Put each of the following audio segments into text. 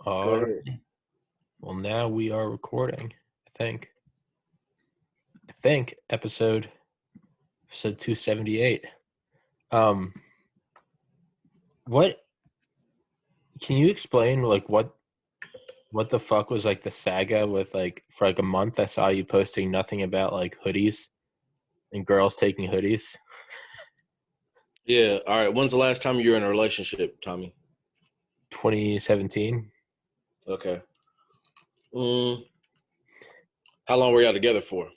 Go All ahead. right. Well, now we are recording. I think episode 278. What can you explain? Like what the fuck was like the saga with like for like a month? I saw you posting nothing about like hoodies and girls taking hoodies. Yeah. All right. When's the last time you were in a relationship, Tommy? 2017, Okay. Mm, how long were y'all together for?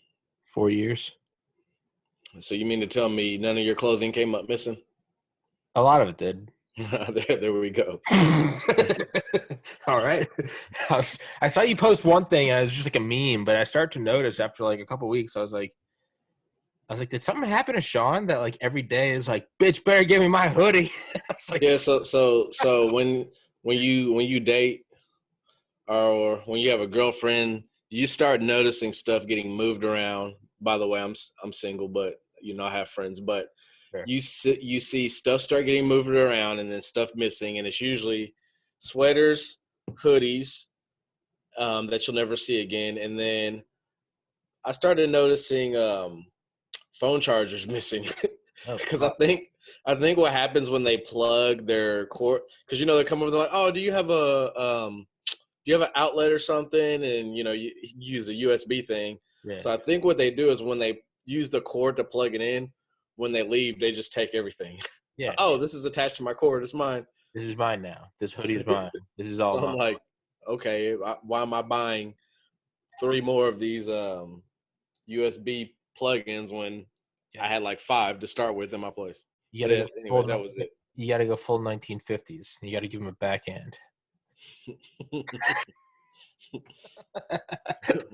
4 years. So you mean to tell me none of your clothing came up missing? A lot of it did. There we go. All right. I saw you post one thing and it was just like a meme, but I started to notice after like a couple weeks, I was like, did something happen to Sean that like every day is like, bitch, better give me my hoodie? I was like, Yeah. So when you date or when you have a girlfriend, you start noticing stuff getting moved around. By the way, I'm single, but I have friends. But sure. you see stuff start getting moved around, and then stuff missing, and it's usually sweaters, hoodies that you'll never see again. And then I started noticing phone chargers missing Oh, because I fuck. think what happens when they plug their cord, because they come over, they're like, oh, do you have an outlet or something, and you use a USB thing. Yeah. So I think what they do is when they use the cord to plug it in, when they leave, they just take everything. Yeah. Oh, this is attached to my cord. It's mine. This is mine now. This hoodie is mine. This is all So I'm mine. like, okay, why am I buying 3 more of these USB plugins when I Yeah. had like 5 to start with in my place? You But gotta go anyways, that was it. you gotta go full 1950s. You gotta give him a backhand.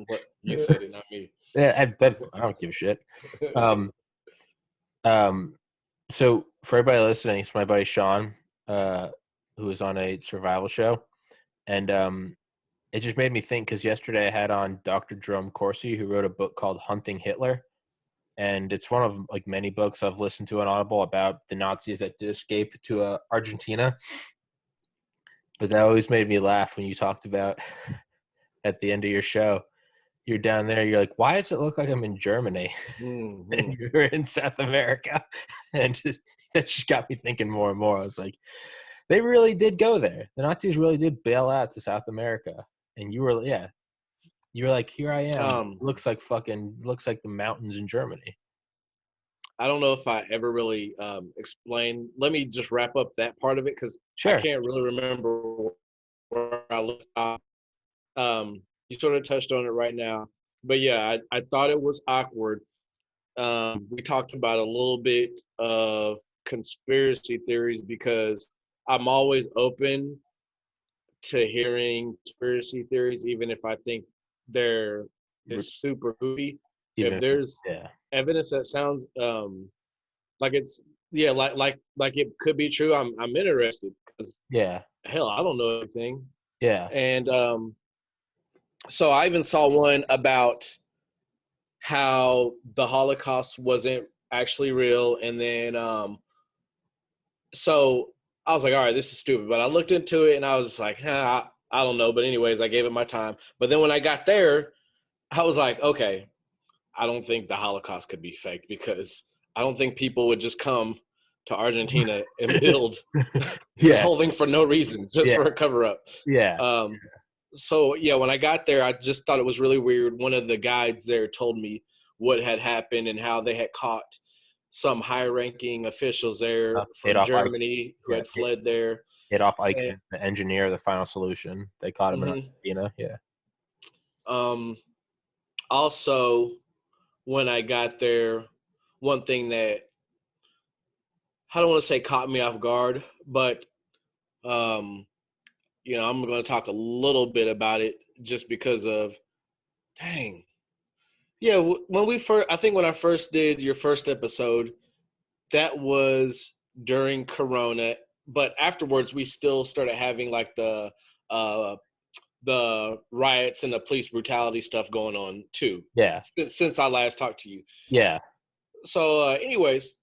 What you said it, not me. Yeah, I don't give a shit. Um, um, so for everybody listening, it's my buddy Sean, who is on a survival show, and it just made me think because yesterday I had on Dr. Jerome Corsi, who wrote a book called Hunting Hitler, and it's one of like many books I've listened to on Audible about the Nazis that did escape to Argentina. But that always made me laugh when you talked about at the end of your show. You're down there. You're like, why does it look like I'm in Germany? And Mhm. you're in South America, and that just got me thinking more and more. I was like, they really did go there. The Nazis really did bail out to South America, and you were like, here I am. Um, Looks like the mountains in Germany. I don't know if I ever really explained. Let me just wrap up that part of it because I Sure. can't really remember where I left off. You sort of touched on it right now, but yeah, I thought it was awkward. We talked about a little bit of conspiracy theories because I'm always open to hearing conspiracy theories, even if I think they're it's super goofy. If Even there's yeah, evidence that sounds like it's like it could be true, I'm interested because yeah, hell, I don't know anything. yeah. And so I even saw one about how the Holocaust wasn't actually real, and then so I was like, all right, this is stupid. But I looked into it and I was just like, I don't know. But anyways, I gave it my time. But then when I got there, I was like, okay, I don't think the Holocaust could be fake because I don't think people would just come to Argentina and build Yeah, holding for no reason, just yeah, for a cover up. yeah. Um, so yeah, when I got there, I just thought it was really weird. One of the guides there told me what had happened and how they had caught some high-ranking officials there from Adolf Eichmann. Germany who Yeah, had fled there. Adolf And, Eichmann, the engineer of the final solution. They caught him in mhm. Argentina. Yeah. um, Also, when I got there, one thing that I don't want to say caught me off guard, but um, I'm going to talk a little bit about it just because of, dang, yeah. When we first, I think when I first did your first episode, that was during Corona, but afterwards we still started having like uh, the riots and the police brutality stuff going on too. Yeah. Since I last talked to you. Yeah. So, anyways,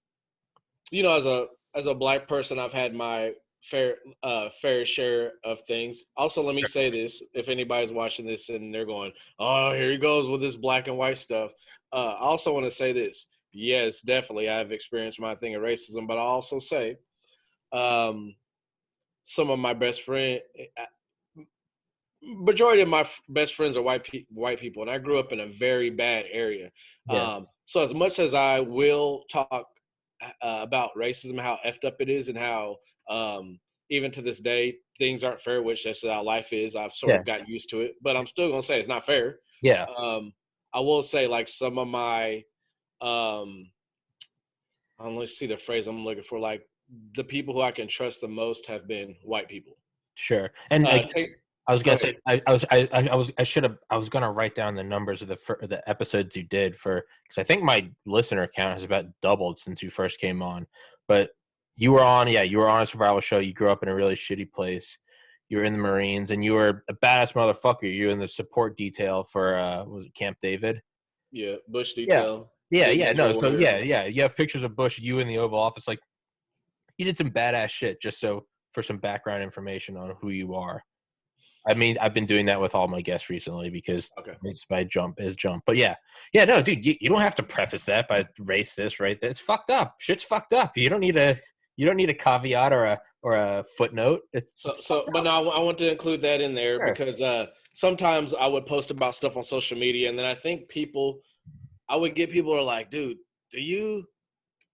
as a black person, I've had my fair share of things. Also, let me Sure. say this: if anybody's watching this and they're going, "Oh, here he goes with this black and white stuff," I also want to say this: yes, definitely, I've experienced my thing of racism, but I also say, um, some of my best friend, majority of my best friends are white people, and I grew up in a very bad area. Yeah. So as much as I will talk about racism, how effed up it is, and how even to this day things aren't fair, which that's how life is. I've sort Yeah. of got used to it, but I'm still gonna say it's not fair. Yeah. I will say like some of my um, let's see the phrase I'm looking for, like the people who I can trust the most have been white people. Sure. And like, Take I was Go gonna ahead. say, I was gonna write down the numbers of the episodes you did because I think my listener count has about doubled since you first came on. But you were on a survival show. You grew up in a really shitty place. You were in the Marines, and you were a badass motherfucker. You were in the support detail for was it Camp David? Yeah, Bush Yeah. detail, Yeah, big yeah, ninja no. So warrior. yeah. You have pictures of Bush, you in the Oval Office. Like, you did some badass shit. Just so for some background information on who you are. I mean, I've been doing that with all my guests recently because Okay. it's my jump. But yeah, no, dude, you don't have to preface that by race this, right? It's fucked up. Shit's fucked up. You don't need a caveat or a footnote. It's fucked But up. no, I want to include that in there Sure. because sometimes I would post about stuff on social media, and then I think I would get people who are like, dude, do you,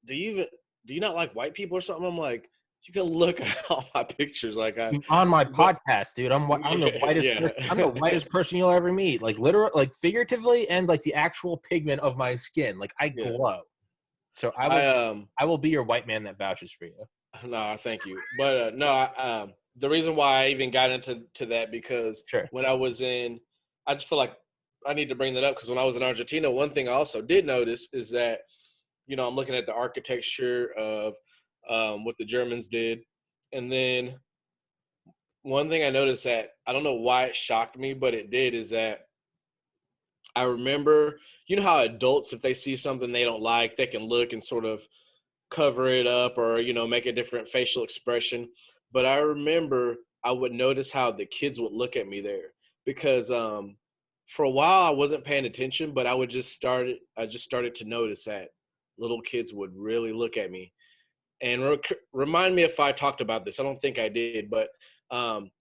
do you even, do you not like white people or something? I'm like, you can look at all my pictures, like On my but podcast, dude, I'm the whitest yeah, person. I'm the whitest person you'll ever meet. Like literal, like figuratively, and like the actual pigment of my skin. Like I yeah. glow. So I I will be your white man that vouches for you. No, thank you. But no, the reason why I even got into that because Sure. when I was in, I just feel like I need to bring that up because when I was in Argentina, one thing I also did notice is that I'm looking at the architecture of what the Germans did, and then one thing I noticed that I don't know why it shocked me, but it did is that I remember, how adults, if they see something they don't like, they can look and sort of cover it up or make a different facial expression. But I remember I would notice how the kids would look at me there because for a while I wasn't paying attention, but I just started to notice that little kids would really look at me and remind me if I talked about this. I don't think I did, but um,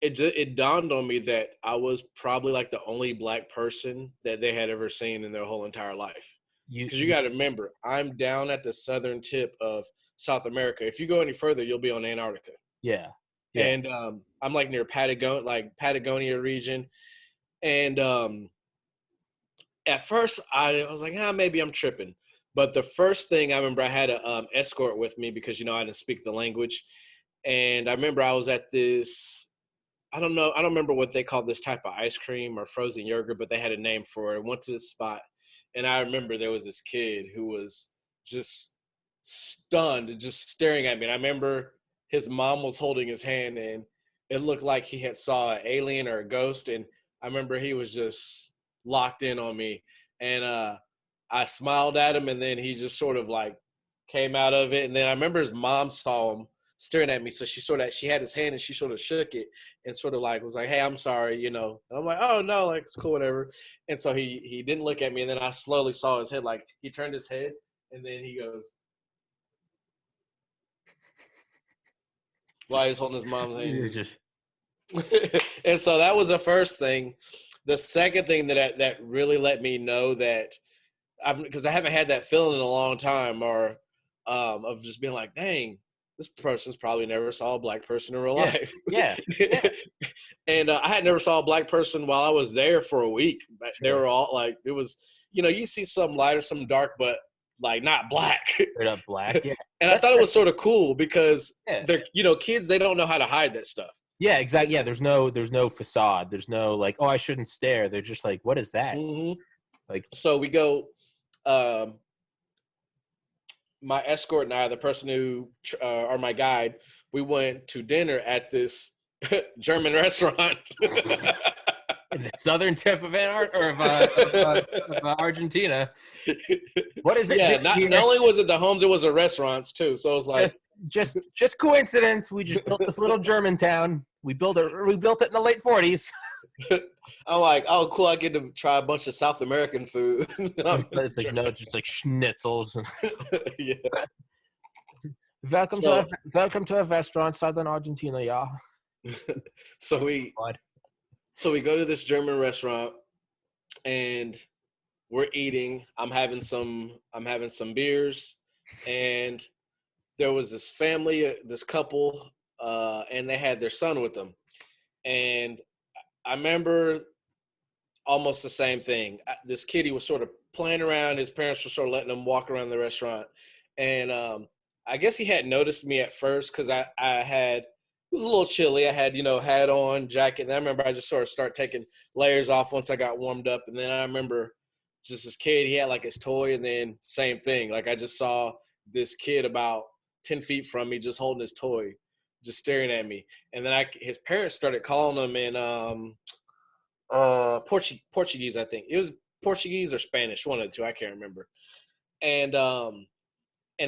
it dawned on me that I was probably like the only black person that they had ever seen in their whole entire life. You, Because you you got to remember, I'm down at the southern tip of South America. If you go any further, you'll be on Antarctica, yeah, yeah. and I'm like near Patagonia region. And at first, I was like, maybe I'm tripping. But the first thing I remember, I had a escort with me because I didn't speak the language, and I remember I was at this. I don't know. I don't remember what they called this type of ice cream or frozen yogurt, but they had a name for it. I went to this spot, and I remember there was this kid who was just stunned, just staring at me. And I remember his mom was holding his hand, and it looked like he had saw an alien or a ghost. And I remember he was just locked in on me, and I smiled at him, and then he just sort of like came out of it. And then I remember his mom saw him staring at me, so she had his hand and she sort of shook it and sort of like was like, "Hey, I'm sorry," And I'm like, "Oh no, like it's cool, whatever." And so he didn't look at me, and then I slowly saw his head, like he turned his head, and then he goes while he's holding his mom's It's hand. just And so that was the first thing. The second thing that really let me know that because I haven't had that feeling in a long time, or of just being like, dang, this person's probably never saw a black person in real yeah, life. yeah, yeah. And I had never saw a black person while I was there for a week. But they Sure. were all like, it was, you see some light or some dark, but like not black. Straight up black. Yeah. And I That, thought it was sort of cool because yeah. they're, kids, they don't know how to hide that stuff. Yeah, exactly. Yeah, there's no facade. There's no like, oh, I shouldn't stare. They're just like, what is that? Hmm. Like, So we go, um, my escort and I, the person who, or my guide, we went to dinner at this German restaurant. in the southern tip of Antarctica or of Argentina. What is it Yeah, doing not here? only was it the homes, it was the restaurants too. So it was like, just coincidence. We just built this little German town. We built it in the late 40s. I'm like, oh, cool. I get to try a bunch of South American food. It's like, no, just like schnitzels. Yeah. Welcome to a restaurant, Southern Argentina, yeah. So we go to this German restaurant, and we're eating. I'm having some beers, and there was this family, this couple, and they had their son with them. And I remember almost the same thing. This kid, he was sort of playing around. His parents were sort of letting him walk around the restaurant. And I guess he hadn't noticed me at first because I had, it was a little chilly. I had, hat on, jacket. And I remember I just sort of start taking layers off once I got warmed up. And then I remember just this kid, he had like his toy, and then same thing. Like I just saw this kid about 10 feet from me just holding his toy, just staring at me. And then his parents started calling him in Portuguese, I think. It was Portuguese or Spanish, one of the two, I can't remember. And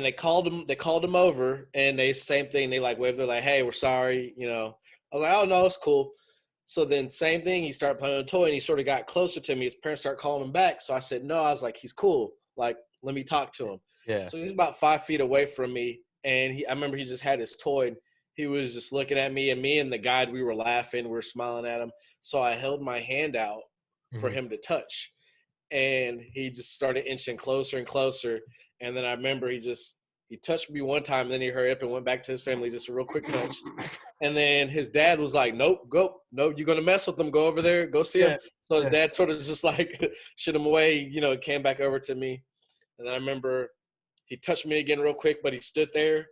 they called him over, and they same thing, they like waved, they're like, hey, we're sorry, I was like, oh no, it's cool. So then same thing, he started playing with a toy, and he sort of got closer to me. His parents started calling him back. So I said, no, I was like, he's cool. Like, let me talk to him. Yeah. So he's about 5 feet away from me. And I remember he just had his toy. And he was just looking at me, and the guide, we were laughing. We were smiling at him. So I held my hand out for him to touch. And he just started inching closer and closer. And then I remember he touched me one time, and then he hurried up and went back to his family, just a real quick touch. And then his dad was like, nope, you're going to mess with him. Go over there, go see him. So his dad sort of just like shit him away, came back over to me. And I remember he touched me again real quick, but he stood there.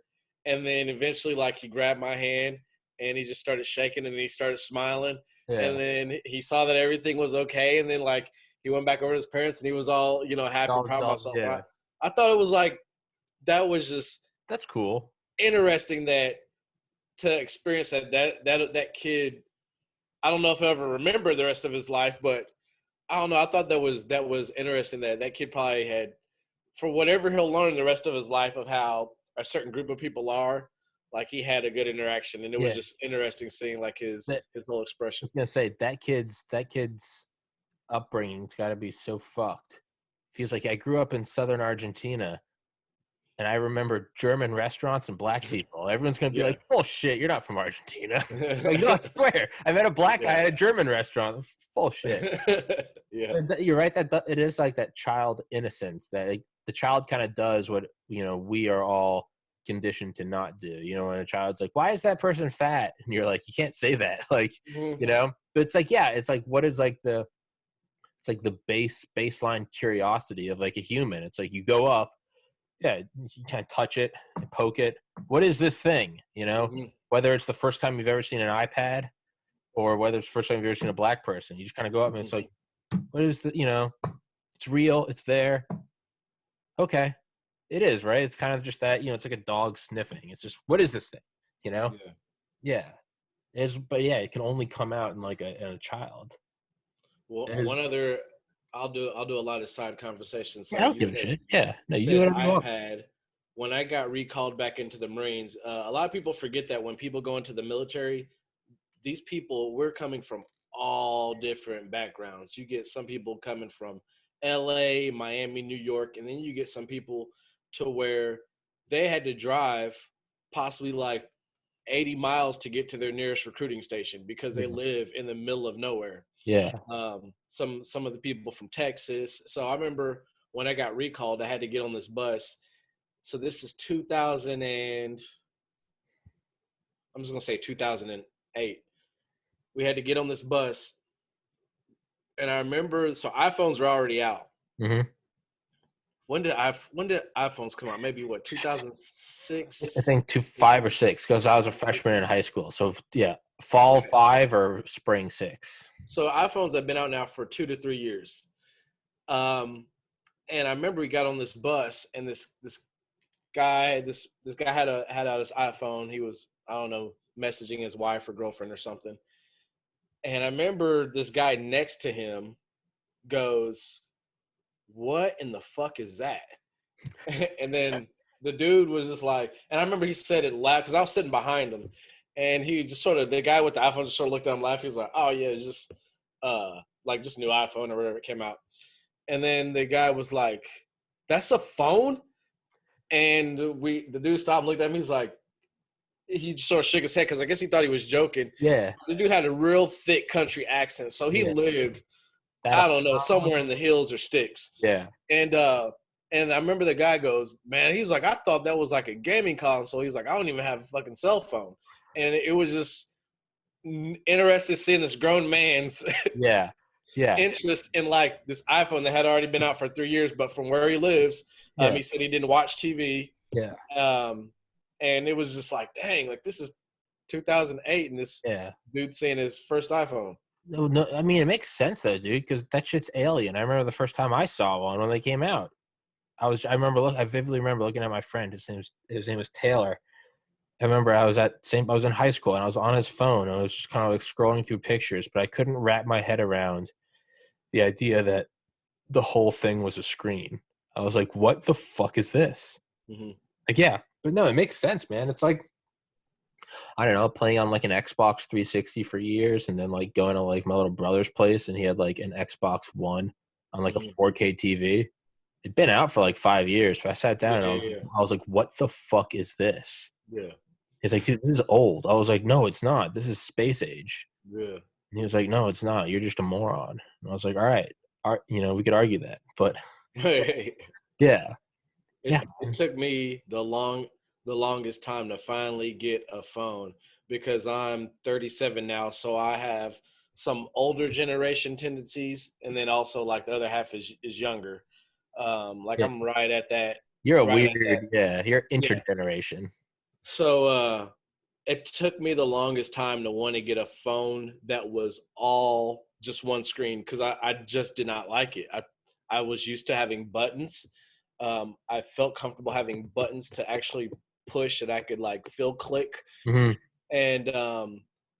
And then eventually, like, he grabbed my hand, and he just started shaking, and then he started smiling. Yeah. And then he saw that everything was okay. And then, like, he went back over to his parents, and he was all, happy and proud of myself. Yeah. I thought it was like, that's cool. Interesting to experience that kid. I don't know if he'll ever remember the rest of his life, but I don't know. I thought that was interesting that kid probably had, for whatever he'll learn the rest of his life of how a certain group of people are, like he had a good interaction, and it was just interesting seeing like his whole expression. I was gonna say that kid's upbringing's got to be so fucked. Feels like I grew up in southern Argentina, and I remember German restaurants and black people. Everyone's going to be like, bullshit, you're not from Argentina. Like, no, I swear. I met a black guy at a German restaurant. Bullshit. Yeah. You're right. That it is like that child innocence that the child kind of does what, we are all conditioned to not do. When a child's like, why is that person fat? And you're like, you can't say that. Like, but it's like, it's like, what is like the baseline curiosity of like a human. It's like you go up, you kind of touch it, poke it. What is this thing? Whether it's the first time you've ever seen an iPad or whether it's the first time you've ever seen a black person, you just kind of go up and it's like, what is the, it's real. It's there. Okay. It is, right? It's kind of just that, it's like a dog sniffing. It's just, what is this thing? Yeah. It is, but it can only come out in like in a child. Well, one other, I'll do a lot of side conversations. So I don't give a shit. Yeah, no, you do whatever you want. When I got recalled back into the Marines, a lot of people forget that when people go into the military, these people, we're coming from all different backgrounds. You get some people coming from LA, Miami, New York, and then you get some people to where they had to drive possibly like 80 miles to get to their nearest recruiting station because they live in the middle of nowhere. Yeah. Some of the people from Texas. So I remember when I got recalled, I had to get on this bus. So this is 2000 and I'm just gonna say 2008. We had to get on this bus, and I remember, so iPhones were already out. Mm-hmm. When did iPhones come out? Maybe 2006? I think 5 or 6, because I was a freshman in high school. So fall 5 or spring 6. So iPhones have been out now for 2 to 3 years. And I remember we got on this bus, and this guy had out his iPhone. He was, I don't know, messaging his wife or girlfriend or something. And I remember this guy next to him goes, "What in the fuck is that?" And then the dude was just like, and I remember he said it loud because I was sitting behind him, and he just sort of, the guy with the iPhone just sort of looked at him laughing. He was like, "Oh yeah, it's just like just new iPhone or whatever it came out." And then the guy was like, "That's a phone?" And the dude stopped and looked at me. He's like, he just sort of shook his head because I guess he thought he was joking. Yeah. The dude had a real thick country accent, so he Yeah. lived, That I don't know, somewhere in the hills or sticks. Yeah. And I remember the guy goes, man, he was like, I thought that was like a gaming console. He's like, I don't even have a fucking cell phone. And it was just interested seeing this grown man's Yeah. Yeah. interest in like this iPhone that had already been out for 3 years, but from where he lives, Yeah. he said he didn't watch TV. Yeah. And it was just like, dang, like this is 2008 and this dude seeing his first iPhone. No, I mean, it makes sense though, dude, because that shit's alien. I remember the first time I saw one when they came out. I vividly remember looking at my friend. His name was Taylor. I remember I was in high school and I was on his phone and I was just kind of like scrolling through pictures, but I couldn't wrap my head around the idea that the whole thing was a screen. I was like, what the fuck is this? Mm-hmm. Like, yeah, but no, it makes sense, man. It's like, I don't know, playing on like an Xbox 360 for years and then like going to like my little brother's place and he had like an Xbox One on like a 4K TV. It'd been out for like 5 years, but I sat down and I was like, what the fuck is this? Yeah. He's like, dude, this is old. I was like, no, it's not. This is space age. Yeah. And he was like, no, it's not. You're just a moron. And I was like, all right, we could argue that, but yeah. It took me the longest time to finally get a phone because I'm 37 now, so I have some older generation tendencies, and then also like the other half is younger. I'm right at that. You're a right weird, you're intergeneration. So it took me the longest time to want to get a phone that was all just one screen because I just did not like it. I was used to having buttons. I felt comfortable having buttons to actually push that I could like feel click. Mm-hmm. And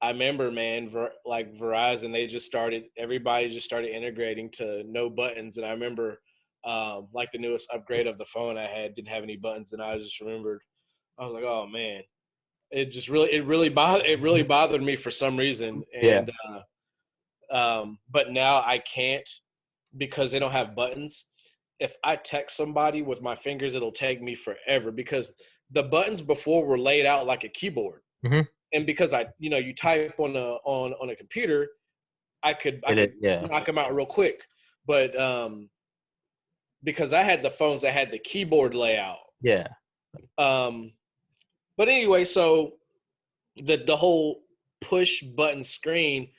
I remember, man, Verizon, everybody just started integrating to no buttons. And I remember like the newest upgrade of the phone I had didn't have any buttons. And I just remembered, I was like, oh man, it really bothered me for some reason. And but now I can't because they don't have buttons. If I text somebody with my fingers, it'll take me forever because the buttons before were laid out like a keyboard. Mm-hmm. And because you type on a computer, I could knock them out real quick. But because I had the phones that had the keyboard layout. Yeah. But anyway, so the whole push button screen,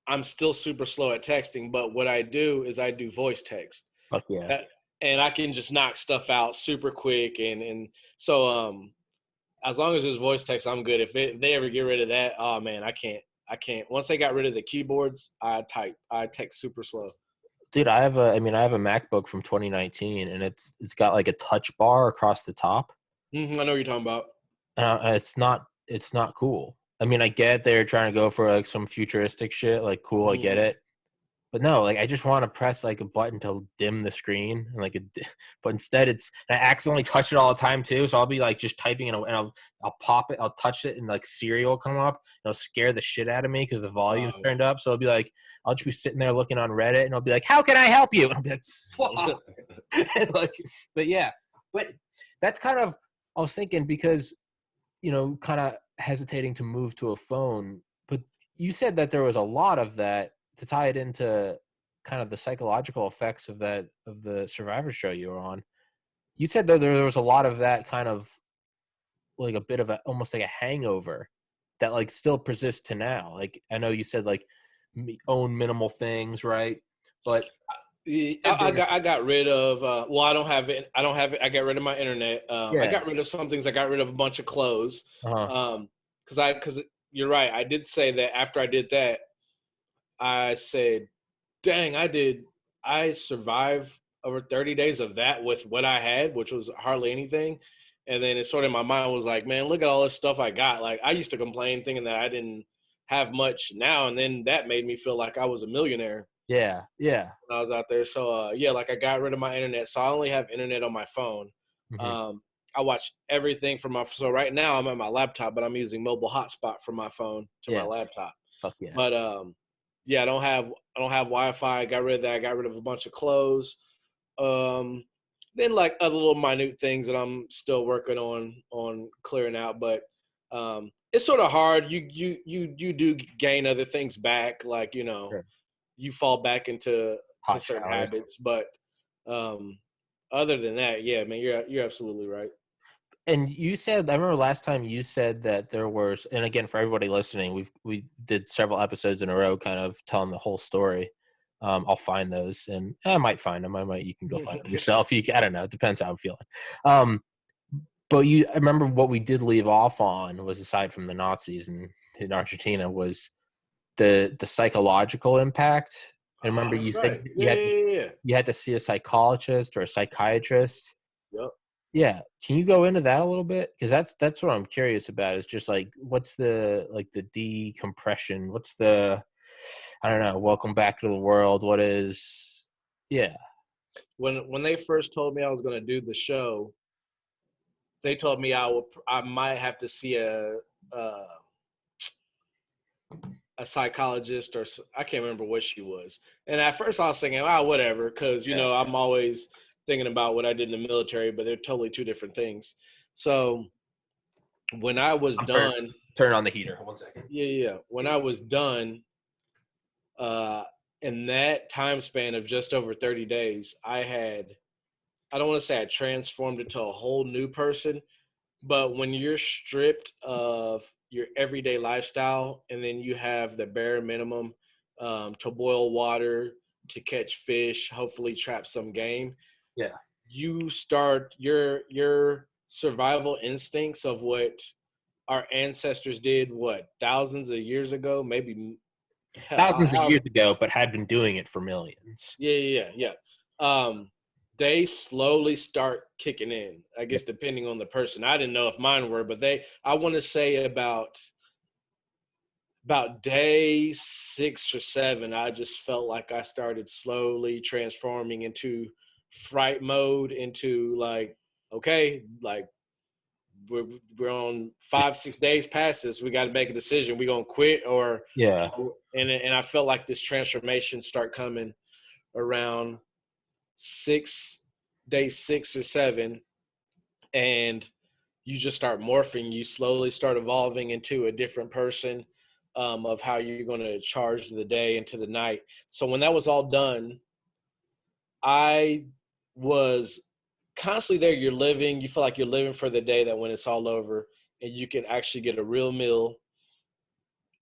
I'm still super slow at texting. But what I do is I do voice text. Fuck yeah. And I can just knock stuff out super quick. And so as long as there's voice text, I'm good. If they ever get rid of that, oh man, I can't. Once they got rid of the keyboards, I text super slow. Dude, I have a MacBook from 2019 and it's got like a touch bar across the top. Mm-hmm, I know what you're talking about. It's not cool. I mean, I get they're trying to go for like some futuristic shit, like cool, I get it. But no, like I just want to press like a button to dim the screen, and but instead I accidentally touch it all the time too. So I'll be like just typing and I'll pop it, I'll touch it, and like Siri will come up and it'll scare the shit out of me because the volume's turned up. So I'll be like, I'll just be sitting there looking on Reddit, and I'll be like, "How can I help you?" And I'll be like, "Fuck." And but that's kind of, I was thinking because kind of hesitating to move to a phone, but you said that there was a lot of that. To tie it into kind of the psychological effects of the Survivor show you were on, you said that there was a lot of that kind of like a bit of almost like a hangover that like still persists to now. Like I know you said like own minimal things, right? But I got rid of I don't have it. I got rid of my internet. I got rid of some things. I got rid of a bunch of clothes. Because you're right. I did say that after I did that, I said, dang, I survived over 30 days of that with what I had, which was hardly anything. And then it sort of in my mind was like, man, look at all this stuff I got. Like I used to complain thinking that I didn't have much now. And then that made me feel like I was a millionaire. Yeah. Yeah. When I was out there. So like I got rid of my internet. So I only have internet on my phone. Mm-hmm. I watch everything from so right now I'm at my laptop, but I'm using mobile hotspot from my phone to my Yeah. laptop. Fuck yeah. But yeah, I don't have Wi-Fi. I got rid of that. I got rid of a bunch of clothes. Then like other little minute things that I'm still working on clearing out. But it's sort of hard. You do gain other things back, like Sure. you fall back into Hot certain shower. habits. But other than that, yeah, man, you're absolutely right. And you said, I remember last time you said that there was, and again, for everybody listening, we did several episodes in a row kind of telling the whole story. I'll find those, and I might find them. You can go find them yourself. I don't know. It depends how I'm feeling. Um, but I remember what we did leave off on was, aside from the Nazis in Argentina, was the psychological impact. I remember That's you right. said Yeah. you had to see a psychologist or a psychiatrist. Yep. Yeah. Can you go into that a little bit? Because that's what I'm curious about. Is just like, what's the decompression? What's the, I don't know, welcome back to the world. What is, yeah. When they first told me I was going to do the show, they told me I might have to see uh, a psychologist, or I can't remember what she was. And at first I was thinking, whatever, because Yeah. I'm always thinking about what I did in the military, but they're totally two different things. So when I was I'm done, turn on the heater. 1 second. yeah, when I was done, uh, in that time span of just over 30 days, I don't want to say I transformed into a whole new person, but when you're stripped of your everyday lifestyle and then you have the bare minimum to boil water, to catch fish, hopefully trap some game, Yeah. you start your survival instincts of what our ancestors did, what, thousands of years ago, maybe hell, Thousands of years ago, but had been doing it for millions. yeah. They slowly start kicking in, I Yeah. guess, depending on the person. I didn't know if mine were, but I want to say about day 6 or 7, I just felt like I started slowly transforming into fright mode, into like, okay, like we're on 5-6 days past this. We got to make a decision. We gonna quit or Yeah. and I felt like this transformation start coming around day 6 or 7, and you just start morphing. You slowly start evolving into a different person, of how you're going to charge the day into the night. So when that was all done, I was constantly there. You're living. You feel like you're living for the day that when it's all over, and you can actually get a real meal.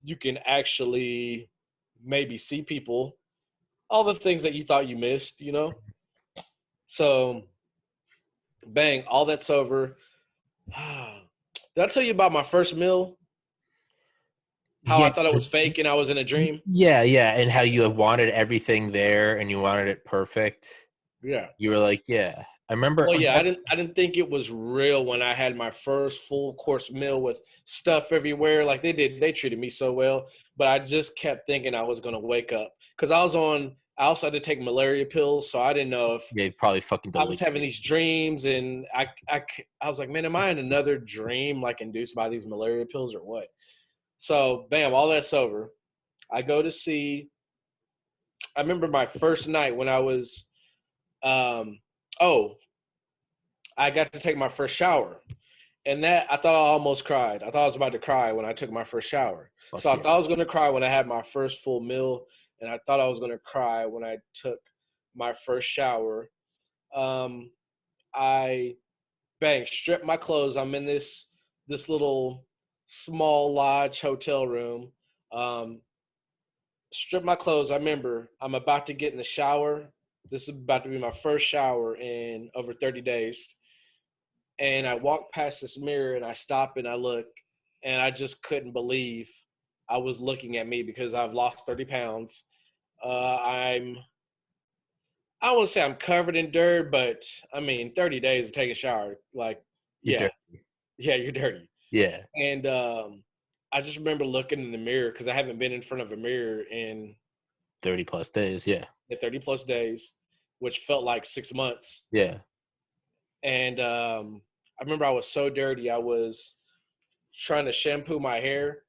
You can actually maybe see people, all the things that you thought you missed. So bang, all that's over. Did I tell you about my first meal? How I Yeah. thought it was fake and I was in a dream? Yeah. And how you have wanted everything there and you wanted it perfect. Yeah. You were like, yeah. I remember. Well, yeah, I didn't think it was real when I had my first full course meal with stuff everywhere. Like they treated me so well, but I just kept thinking I was gonna wake up because I also had to take malaria pills, so I didn't know if They probably fucking I was deleted having it. these dreams, and I was like, man, am I in another dream, like induced by these malaria pills or what? So, bam, all that's over. I go to see. I remember my first night when I was. Um, oh, I got to take my first shower, and that I thought I almost cried. I thought I was about to cry when I took my first shower. Fuck So I yeah. thought I was going to cry when I had my first full meal, and I thought I was going to cry when I took my first shower. Um, I stripped my clothes. I'm in this little small lodge hotel room. Um, Strip my clothes. I remember I'm about to get in the shower. This is about to be my first shower in over 30 days. And I walk past this mirror and I stop and I look, and I just couldn't believe I was looking at me because I've lost 30 pounds. I don't want to say I'm covered in dirt, but I mean, 30 days of taking a shower, like, You're yeah, dirty. you're dirty. Yeah. And I just remember looking in the mirror because I haven't been in front of a mirror in 30 plus days. Yeah. 30 plus days, which felt like 6 months. Yeah. And I remember I was so dirty. I was trying to shampoo my hair.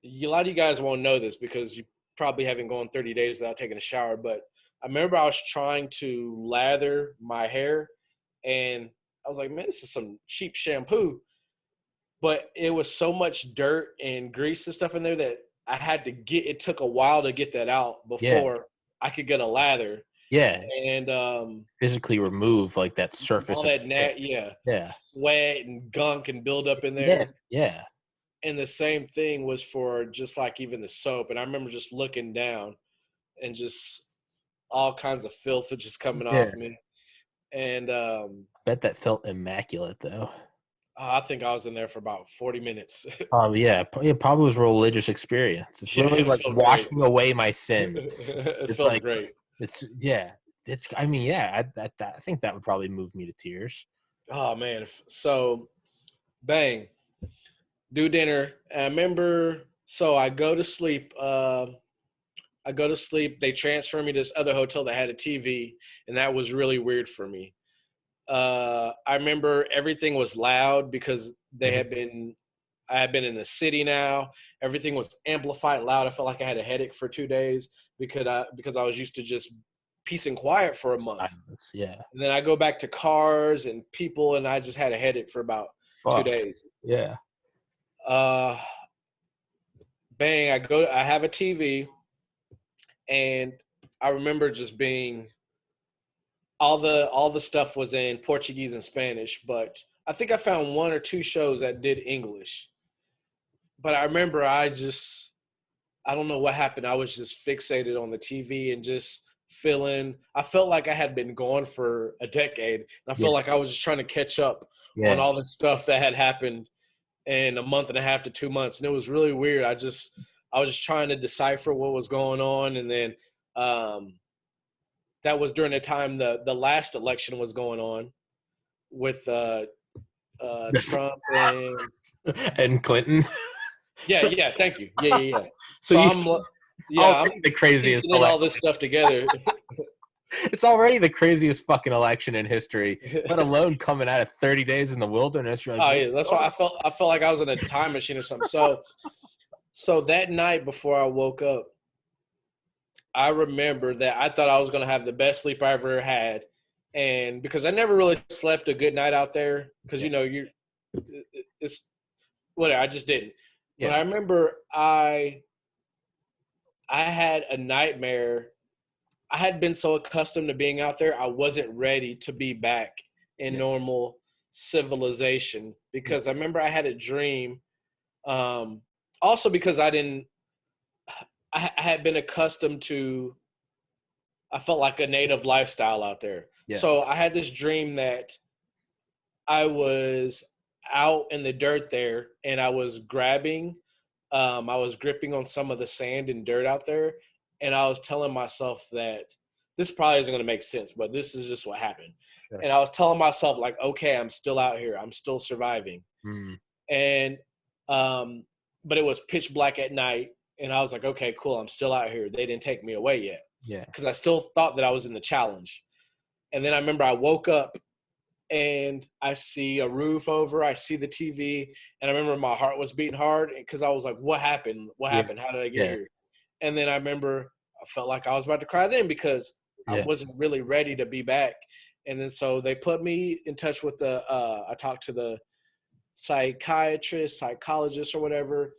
A lot of you guys won't know this because you probably haven't gone 30 days without taking a shower. But I remember I was trying to lather my hair, and I was like, man, this is some cheap shampoo. But it was so much dirt and grease and stuff in there that I had to get. It took a while to get that out Yeah. before I could get a lather. Yeah. And Physically remove like that surface all of that hair. Yeah. sweat and gunk and build up in Yeah. there. Yeah. And the same thing was for just like even the soap. And I remember just looking down and just all kinds of filth just coming Yeah. off me. And Bet that felt immaculate though. I think I was in there for about 40 minutes. Yeah, it probably was a religious experience. It's Yeah, literally it like felt great. washing away my sins. It It's felt like great. it's yeah. It's I mean yeah. I think that would probably move me to tears. Oh man. So bang, do dinner. I remember. So I go to sleep. I go to sleep. They transfer me to this other hotel that had a TV, and that was really weird for me. I remember everything was loud because they Mhm. had been. I had been in the city now. Everything was amplified loud. I felt like I had a headache for 2 days because I was used to just peace and quiet for a month. Silence, yeah. And then I go back to cars and people, and I just had a headache for about two Fuck. days. Yeah. Uh, bang! I have a TV, and I remember just being all the stuff was in Portuguese and Spanish, but I think I found one or two shows that did English. But I remember I don't know what happened. I was just fixated on the TV and just I felt like I had been gone for a decade. And I Yeah. felt like I was just trying to catch up on Yeah. all the stuff that had happened in a month and a half to 2 months. And it was really weird. I was just trying to decipher what was going on. And then um, that was during the time the last election was going on with Trump and And Clinton. yeah, So, yeah. Thank you. Yeah. so So you I'm already the craziest piecing in all election. this stuff together. It's already the craziest fucking election in history, let alone coming out of 30 days in the wilderness. You're like, Oh what? yeah, that's why I felt like I was in a time machine or something. So that night before I woke up, I remember that I thought I was gonna have the best sleep I ever had, and because I never really slept a good night out there, because Yeah. it's whatever. I just didn't. But Yeah. I remember I had a nightmare. I had been so accustomed to being out there, I wasn't ready to be back in Yeah. normal civilization because I remember I had a dream. Also because I had been accustomed to, I felt like a native lifestyle out there. Yeah. So I had this dream that I was out in the dirt there and I was gripping on some of the sand and dirt out there. And I was telling myself that this probably isn't going to make sense, but this is just what happened. Sure. And I was telling myself like, okay, I'm still out here. I'm still surviving. Mm. And, but it was pitch black at night. And I was like, okay, cool. I'm still out here. They didn't take me away yet. Yeah. Because I still thought that I was in the challenge. And then I remember I woke up and I see a roof over, I see the TV, and I remember my heart was beating hard because I was like, what happened? What Yeah. happened? How did I get Yeah. here? And then I remember I felt like I was about to cry then because I Yeah. wasn't really ready to be back. And then so they put me in touch with I talked to the psychiatrist, psychologist or whatever,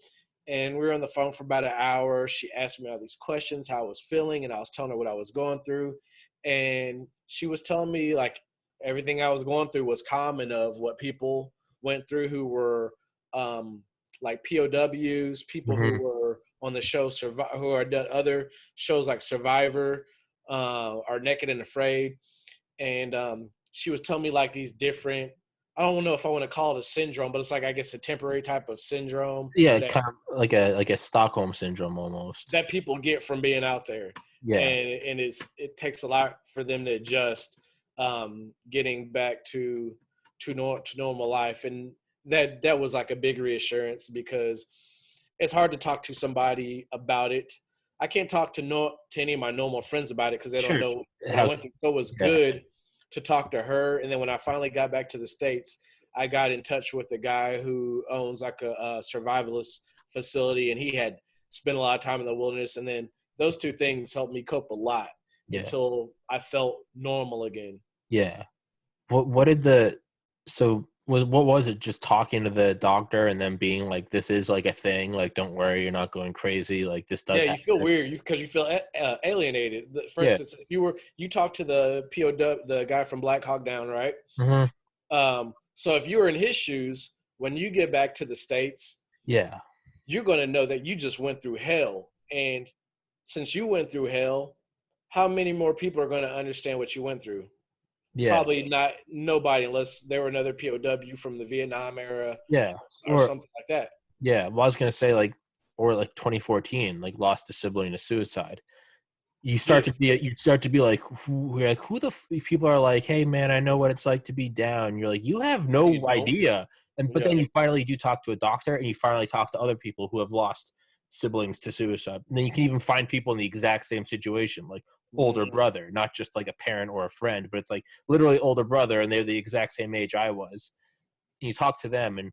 and we were on the phone for about an hour. She asked me all these questions, how I was feeling, and I was telling her what I was going through. And she was telling me like everything I was going through was common of what people went through who were like POWs, people who Mhm. were on the show, who are done other shows like Survivor, are Naked and Afraid. And she was telling me like these different, I don't know if I want to call it a syndrome, but it's like, I guess, a temporary type of syndrome Yeah, that kind of like a Stockholm syndrome almost. people get from being out there. Yeah. And it takes a lot for them to adjust, getting back to normal life. And that was like a big reassurance because it's hard to talk to somebody about it. I can't talk to any of my normal friends about it because they don't Sure. know what I How, went through. So it was yeah. good to talk to her. And then when I finally got back to the States, I got in touch with a guy who owns like a survivalist facility, and he had spent a lot of time in the wilderness. And then those two things helped me cope a lot Yeah. until I felt normal again. Yeah. What did the so what was it? Just talking to the doctor and then being like, "This is like a thing. Like, don't worry, you're not going crazy. Like, this Yeah, does you feel happen." weird because you feel alienated. For Yeah. instance, if you talked to the POW, the guy from Black Hawk Down, right? Hmm. So if you were in his shoes, when you get back to the States, Yeah. you're going to know that you just went through hell. And since you went through hell, how many more people are going to understand what you went through? Yeah. Probably not nobody, unless there were another POW from the Vietnam era Yeah. or Or something like that. yeah. Well, I was gonna say like, or like 2014, like lost a sibling to suicide. Yes. You start to be like, who the people are like, hey man, I know what it's like to be down. You're like, you have You no don't. idea. But Yeah. then you finally do talk to a doctor, and you finally talk to other people who have lost siblings to suicide. And then you can even find people in the exact same situation, like older Mhm. brother, not just like a parent or a friend, but it's like literally older brother, and they're the exact same age I was. And you talk to them, and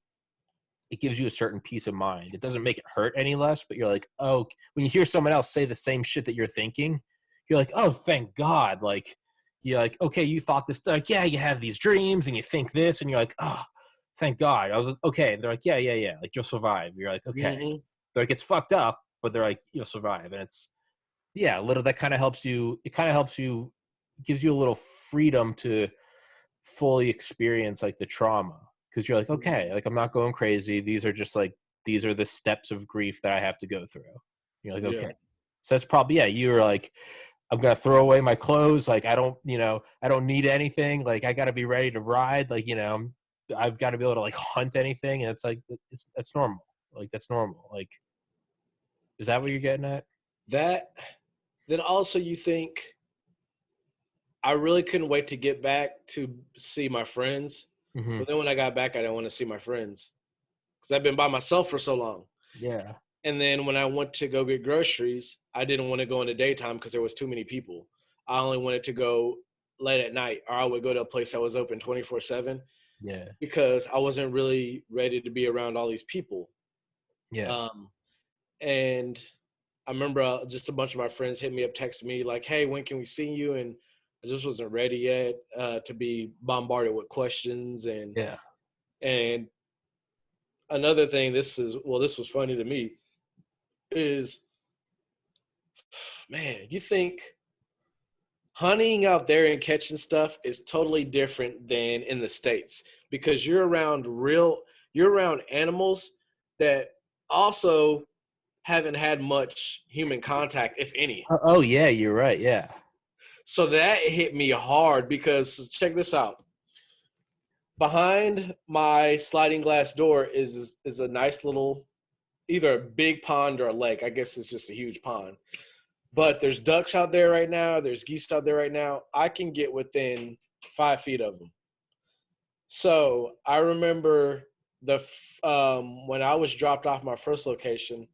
it gives you a certain peace of mind. It doesn't make it hurt any less, but you're like, oh, when you hear someone else say the same shit that you're thinking, you're like, oh, thank God. Like, you're like, okay, you thought this, like, yeah, you have these dreams and you think this, and you're like, oh, thank God. I was like, okay. And they're like, yeah, like you'll survive. You're like, okay. Mhm. They're like, it's fucked up, but they're like, you'll survive. And it's, yeah, a little, that kind of helps you. It kind of helps you, gives you a little freedom to fully experience like the trauma, because you're like, okay, Mhm. like I'm not going crazy. These are just like, these are the steps of grief that I have to go through. You're like, Yeah. okay. So that's probably, yeah, you were like, I'm gonna throw away my clothes. Like I don't need anything. Like I gotta be ready to ride. Like, I've got to be able to like hunt anything. And it's like, that's normal. Like that's normal. Like, is that what you're getting at? That. Then also you think I really couldn't wait to get back to see my friends. Hmm. But then when I got back, I didn't want to see my friends because I've been by myself for so long. Yeah. And then when I went to go get groceries, I didn't want to go in the daytime because there was too many people. I only wanted to go late at night, or I would go to a place that was open 24/7 Yeah. because I wasn't really ready to be around all these people. Yeah. Um, and I remember just a bunch of my friends hit me up, texted me like, "Hey, when can we see you?" And I just wasn't ready yet to be bombarded with questions. And Yeah. and another thing, this was funny to me, is man, you think hunting out there and catching stuff is totally different than in the States because you're around animals that also haven't had much human contact, if any. Oh yeah, you're right. Yeah. So that hit me hard because check this out. Behind my sliding glass door is a nice little, either a big pond or a lake. I guess it's just a huge pond. But there's ducks out there right now. There's geese out there right now. I can get within 5 feet of them. So I remember when I was dropped off my first location,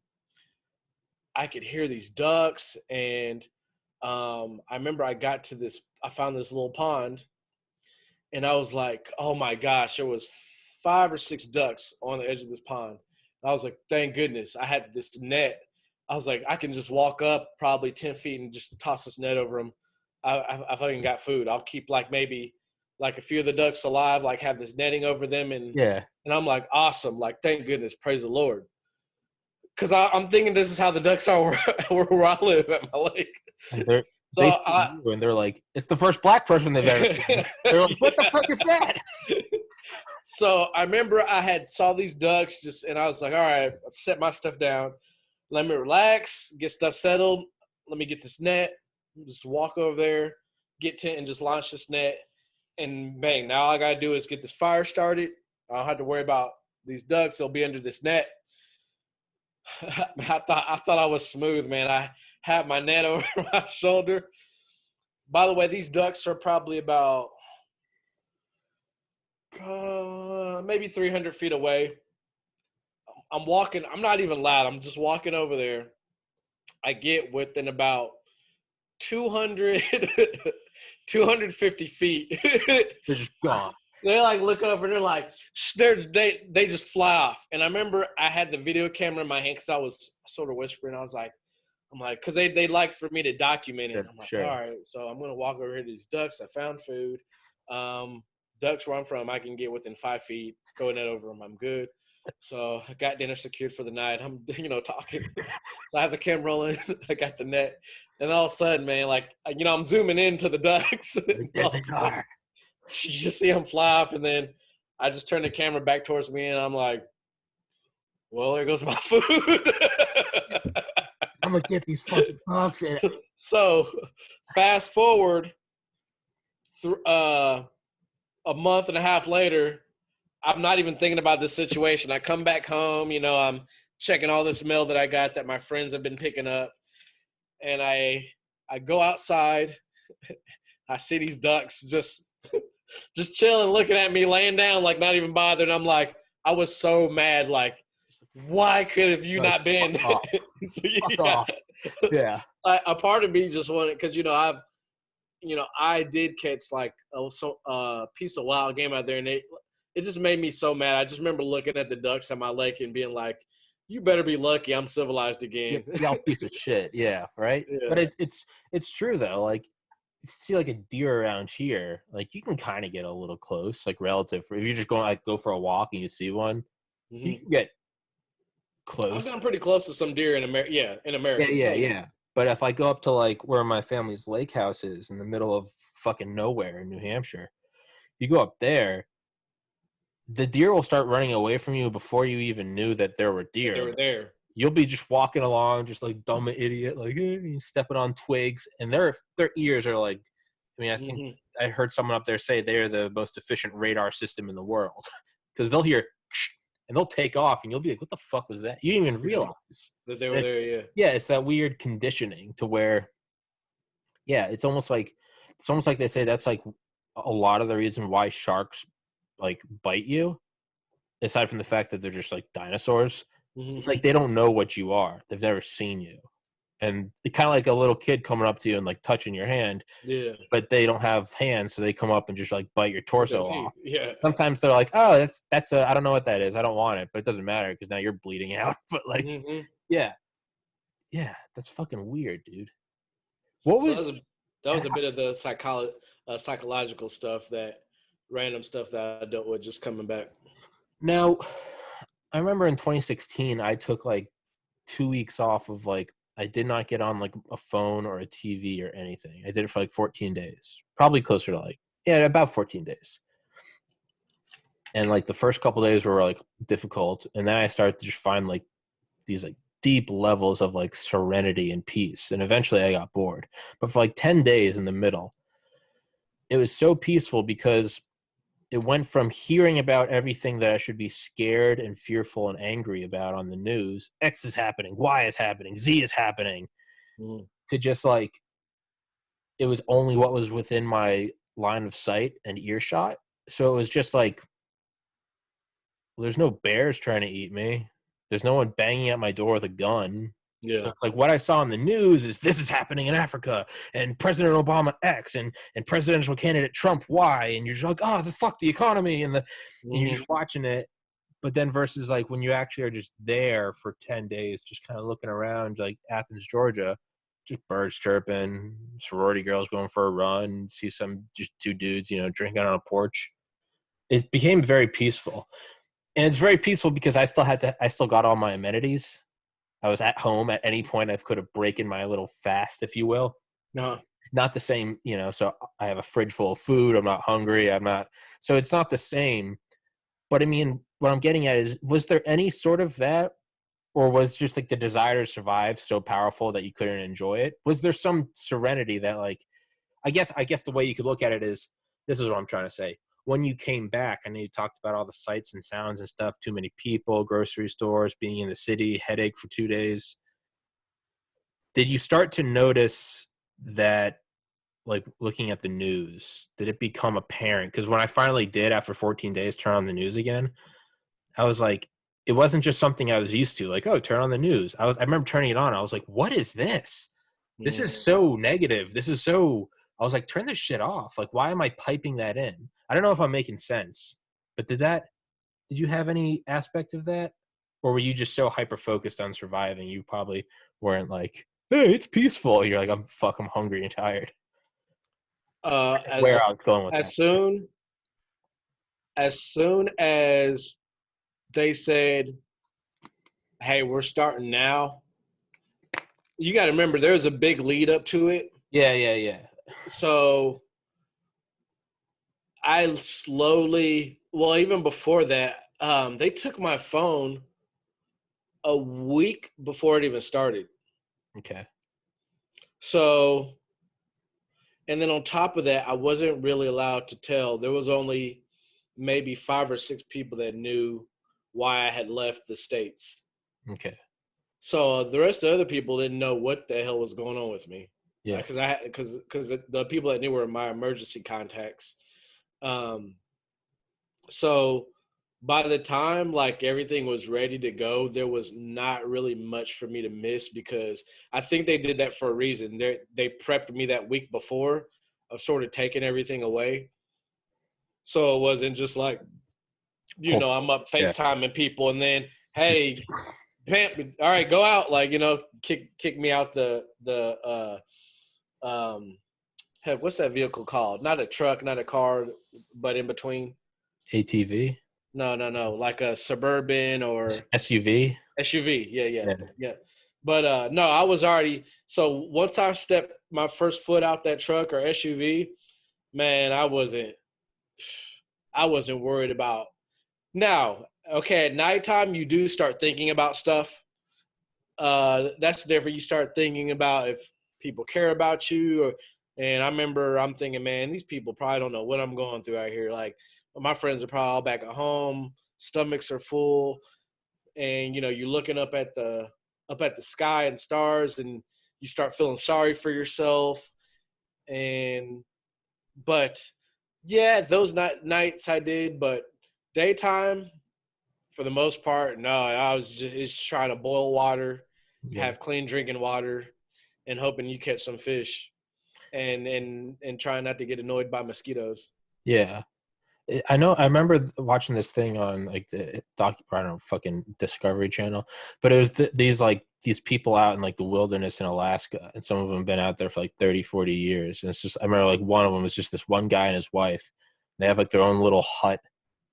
I could hear these ducks, and I remember I found this little pond, and I was like, oh my gosh, there was 5 or 6 ducks on the edge of this pond. I was like, thank goodness I had this net. I was like, I can just walk up probably 10 feet and just toss this net over them. I fucking got food. I'll keep like maybe like a few of the ducks alive, like have this netting over them. Yeah. And I'm like, awesome. Like, thank goodness. Praise the Lord. Cause I'm thinking this is how the ducks are where I live at my lake. And So they see you and they're like, it's the first black person they've ever seen. They're like, what the fuck is that? So I remember I had saw these ducks and I was like, all right, I've set my stuff down. Let me relax, get stuff settled. Let me get this net. Just walk over there, get tent, and just launch this net. And bang! Now all I gotta do is get this fire started. I don't have to worry about these ducks. They'll be under this net. I thought I was smooth, man. I had my net over my shoulder. By the way, these ducks are probably about maybe 300 feet away. I'm walking. I'm not even loud. I'm just walking over there. I get within about 200, 250 feet. They're just gone. They like look over and they're like, they just fly off. And I remember I had the video camera in my hand because I was sort of whispering. I'm like, because they like for me to document it. Sure, I'm like, all sure. right, so I'm gonna walk over here to these ducks. I found food. Ducks where I'm from, I can get within 5 feet, throw a net over them. I'm good. So I got dinner secured for the night. I'm talking. So I have the camera rolling. I got the net, and all of a sudden, man, like I'm zooming into the ducks. There they are. You just see them fly off, and then I just turn the camera back towards me, and I'm like, well, there goes my food. I'm gonna get these fucking bugs. And So fast forward a month and a half later, I'm not even thinking about this situation. I come back home, I'm checking all this mail that I got that my friends have been picking up, and I go outside. I see these ducks just chilling, looking at me, laying down, like not even bothered. I'm like, I was so mad, like, why could have you not been? Fuck off. So, Fuck off. Yeah. A part of me just wanted, because I did catch like a piece of wild game out there, and it just made me so mad. I just remember looking at the ducks at my lake and being like, "You better be lucky I'm civilized again." Y'all piece of shit. Yeah. Right. Yeah. But it's true though. Like, if you see like a deer around here, like you can kind of get a little close, like relative. If you're just going like go for a walk and you see one, you can get close. I've gotten pretty close to some deer in America. Yeah, in America. Yeah. But if I go up to like where my family's lake house is in the middle of fucking nowhere in New Hampshire, you go up there, the deer will start running away from you before you even knew that there were deer. They were there. You'll be just walking along, just like dumb idiot, like stepping on twigs, and their ears are like. I mean, I think I heard someone up there say they're the most efficient radar system in the world because they'll hear and they'll take off, and you'll be like, "What the fuck was that?" You didn't even realize that they were there. Yeah. Yeah, it's that weird conditioning to where, yeah, it's almost like they say that's like a lot of the reason why sharks like bite you, aside from the fact that they're just like dinosaurs. It's like they don't know what you are. They've never seen you. And it's kind of like a little kid coming up to you and like touching your hand. Yeah. But they don't have hands, so they come up and just like bite your torso off. Yeah. Sometimes they're like, "Oh, that's I don't know what that is. I don't want it," but it doesn't matter because now you're bleeding out. But like, yeah, that's fucking weird, dude. What was that was a bit of the psychological stuff, that random stuff that I dealt with just coming back. Now, I remember in 2016, I took like 2 weeks off of like, I did not get on like a phone or a TV or anything. I did it for like 14 days, probably closer to like, about 14 days. And like the first couple days were like difficult. And then I started to just find like these like deep levels of like serenity and peace. And eventually I got bored. But for like 10 days in the middle, it was so peaceful because it went from hearing about everything that I should be scared and fearful and angry about on the news, X is happening, Y is happening, Z is happening, to just like, it was only what was within my line of sight and earshot. So it was just like, well, there's no bears trying to eat me. There's no one banging at my door with a gun. Yeah. So it's like what I saw in the news is this is happening in Africa, and President Obama X, and presidential candidate Trump Y, and you're just like, oh, the fuck the economy, and you're just watching it. But then versus like when you actually are just there for 10 days, just kind of looking around, like Athens, Georgia, just birds chirping, sorority girls going for a run, see some just two dudes, drinking on a porch. It became very peaceful. And it's very peaceful because I still got all my amenities. I was at home at any point. I could have broken my little fast, if you will. No. Not the same, so I have a fridge full of food. I'm not hungry. So it's not the same. But I mean, what I'm getting at is, was there any sort of that, or was just like the desire to survive so powerful that you couldn't enjoy it? Was there some serenity that like, I guess the way you could look at it is, this is what I'm trying to say. When you came back, I know you talked about all the sights and sounds and stuff, too many people, grocery stores, being in the city, headache for 2 days. Did you start to notice that, like looking at the news, did it become apparent? Because when I finally did, after 14 days, turn on the news again, I was like, it wasn't just something I was used to, like, oh, turn on the news. I remember turning it on. I was like, what is this? This is so negative. I was like, turn this shit off. Like, why am I piping that in? I don't know if I'm making sense, but did you have any aspect of that? Or were you just so hyper focused on surviving you probably weren't like, hey, it's peaceful. You're like, I'm hungry and tired. Uh, Where as I was going with that. as soon as soon as they said, "Hey, we're starting now," you got to remember there's a big lead up to it. Yeah. So I slowly, well, even before that, they took my phone a week before it even started. Okay. So, and then on top of that, I wasn't really allowed to tell. There was only maybe 5 or 6 people that knew why I had left the States. Okay. So the rest of the other people didn't know what the hell was going on with me, Yeah. because the people that knew were my emergency contacts. Um, so by the time like everything was ready to go, there was not really much for me to miss because I think they did that for a reason. They prepped me that week before of sort of taking everything away, so it wasn't just like Cool. I'm up Yeah. FaceTiming people and then hey, Pamp, all right, go out, like kick me out heck, what's that vehicle called? Not a truck, not a car, but in between. ATV, No, like a Suburban or SUV. SUV. Yeah. Yeah. But no, I was already so once I stepped my first foot out that truck or SUV, man, I wasn't worried about now. Okay, at nighttime you do start thinking about stuff. That's different. You start thinking about if people care about you and I remember I'm thinking, man, these people probably don't know what I'm going through out here. Like my friends are probably all back at home, stomachs are full, and you're looking up at the sky and stars and you start feeling sorry for yourself. And but yeah, those nights I did, but daytime for the most part, no, I was just trying to boil water, Yeah. have clean drinking water, and hoping you catch some fish, and trying not to get annoyed by mosquitoes. Yeah. I know. I remember watching this thing on like the I don't know, fucking Discovery Channel, but it was these people out in like the wilderness in Alaska, and some of them been out there for like 30, 40 years. And it's just, I remember like one of them was just this one guy and his wife. They have like their own little hut,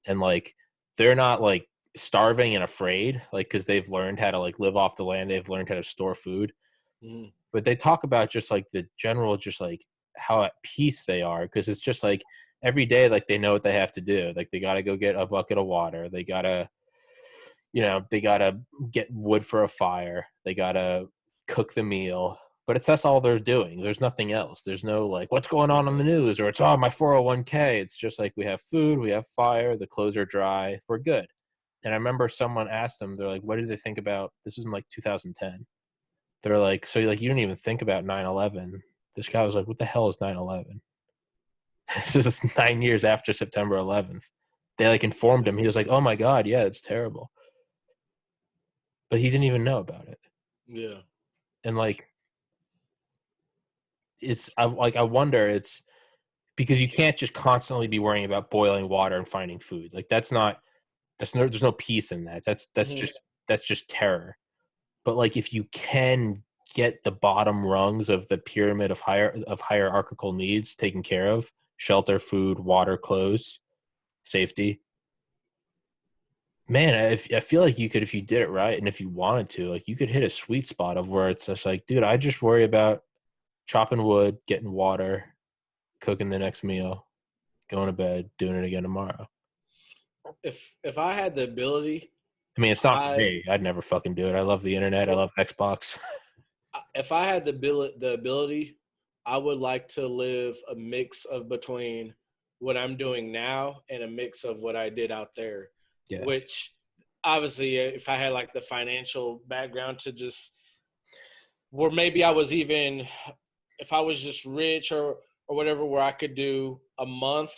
and like they're not like starving and afraid, like because they've learned how to like live off the land. They've learned how to store food, Mm. but they talk about just like the general, just like how at peace they are, because it's just like every day, like they know what they have to do. Like they got to go get a bucket of water. They got to, they got to get wood for a fire. They got to cook the meal. But that's all they're doing. There's nothing else. There's no like, what's going on the news, or it's, oh, my 401k. It's just like, we have food, we have fire, the clothes are dry, we're good. And I remember someone asked them, they're like, what did they think about, this is in like 2010. They're like, so like, you didn't even think about 9/11. This guy was like, what the hell is 9/11? This is 9 years after September 11th. They like informed him. He was like, "Oh my god, yeah, it's terrible," but he didn't even know about it. Yeah. And like, I wonder, it's because you can't just constantly be worrying about boiling water and finding food. Like there's no peace in that. Mhm. That's just terror. But like, if you can get the bottom rungs of the pyramid of hierarchical needs taken care of, shelter, food, water, clothes, safety, man, I feel like you could, if you did it right and if you wanted to, like you could hit a sweet spot of where it's just like, dude, I just worry about chopping wood, getting water, cooking the next meal, going to bed, doing it again tomorrow. If I had the ability, I mean, it's not for I me. I'd never fucking do it. I love the internet. I well, love Xbox. if I had the ability, I would like to live a mix of between what I'm doing now and a mix of what I did out there. Yeah. Which obviously, if I had like the financial background to just, or maybe I was even, if I was just rich or whatever, where I could do a month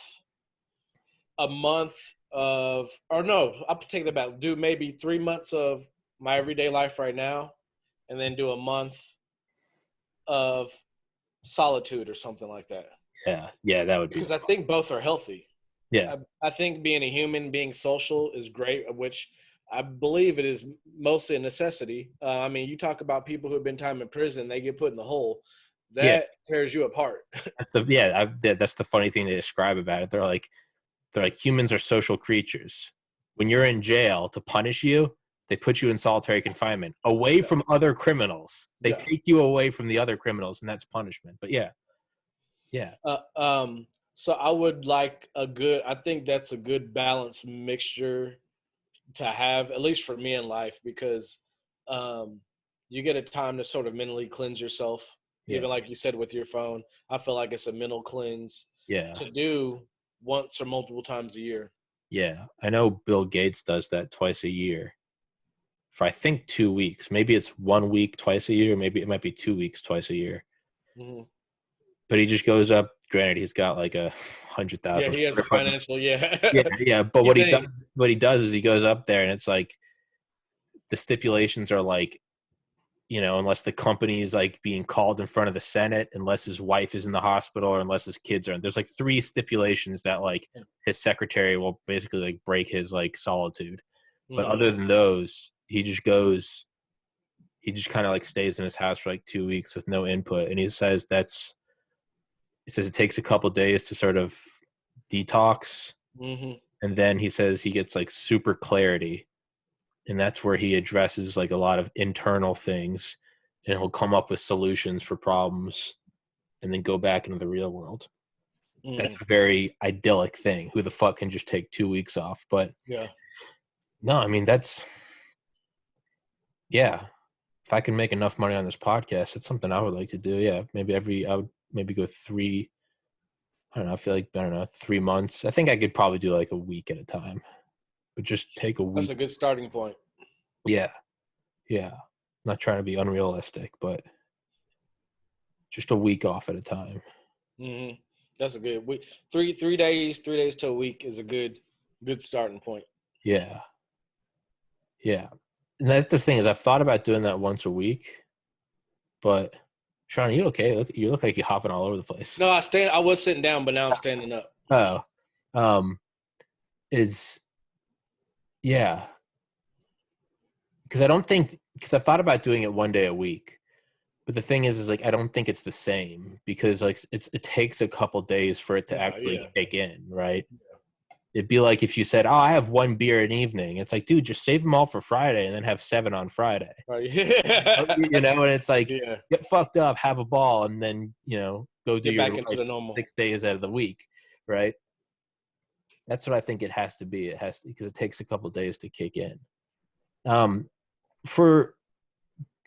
of, or no, I'll take that back. Do maybe 3 months of my everyday life right now, and then do a month of solitude or something like that. Yeah. Yeah. That would be Because I think both are healthy. Yeah. I think being a human, being social is great, which I believe it is mostly a necessity. I mean, you talk about people who have been time in prison, they get put in the hole. Yeah. That tears you apart. That's the funny thing to describe about it. They're like humans are social creatures. When you're in jail to punish you, they put you in solitary confinement away Yeah. from other criminals. They Yeah. take you away from the other criminals, and that's punishment. But yeah, yeah, Uh, um, so I would like I think that's a good balanced mixture to have, at least for me in life, because um, you get a time to sort of mentally cleanse yourself. yeah, Even like you said with your phone, I feel like it's a mental cleanse yeah, to do once or multiple times a year. yeah. I know Bill Gates does that twice a year for I think 2 weeks. Maybe it's 1 week twice a year. Maybe it might be 2 weeks twice a year. Hmm. But he just goes up. Granted, he's got like a hundred Yeah, thousand he has a square foot. financial. Yeah, Yeah, yeah. But you think? what he does is he goes up there, and it's like the stipulations are like, unless the company is like being called in front of the Senate, unless his wife is in the hospital, or unless his kids are in. There's like three stipulations that like his secretary will basically like break his like solitude. But Hmm. other than those, he just kind of like stays in his house for like 2 weeks with no input. And he says it takes a couple days to sort of detox. Hmm. And then he says he gets like super clarity, and that's where he addresses like a lot of internal things, and he'll come up with solutions for problems and then go back into the real world. That's Hmm. a very idyllic thing. Who the fuck can just take 2 weeks off? But Yeah, no, I mean, that's, yeah, if I can make enough money on this podcast, it's something I would like to do. Yeah, I would maybe go three. I don't know. I feel like, I don't know, 3 months. I think I could probably do like a week at a time, but just take a that's week. a good starting point. Yeah, yeah. Not trying to be unrealistic, but just a week off at a time. Hmm. That's a good week. 3 days to a week is a good starting point. Yeah, yeah. And that's the thing is, I've thought about doing that once a week, but Sean, are you okay? You look like you're hopping all over the place. No, I was sitting down, but now I'm standing up. Oh, um, it's yeah. Because I've thought about doing it one day a week, but the thing is like I don't think it's the same because like it takes a couple days for it to No, actually yeah. kick in, right? It'd be like if you said, "Oh, I have one beer an evening." It's like, dude, just save them all for Friday and then have 7 on Friday. Right. Yeah. And it's like Yeah. get fucked up, have a ball, and then go do Get your back into like the normal. 6 days out of the week, right? That's what I think it has to be. It has to because it takes a couple days to kick in. Um, for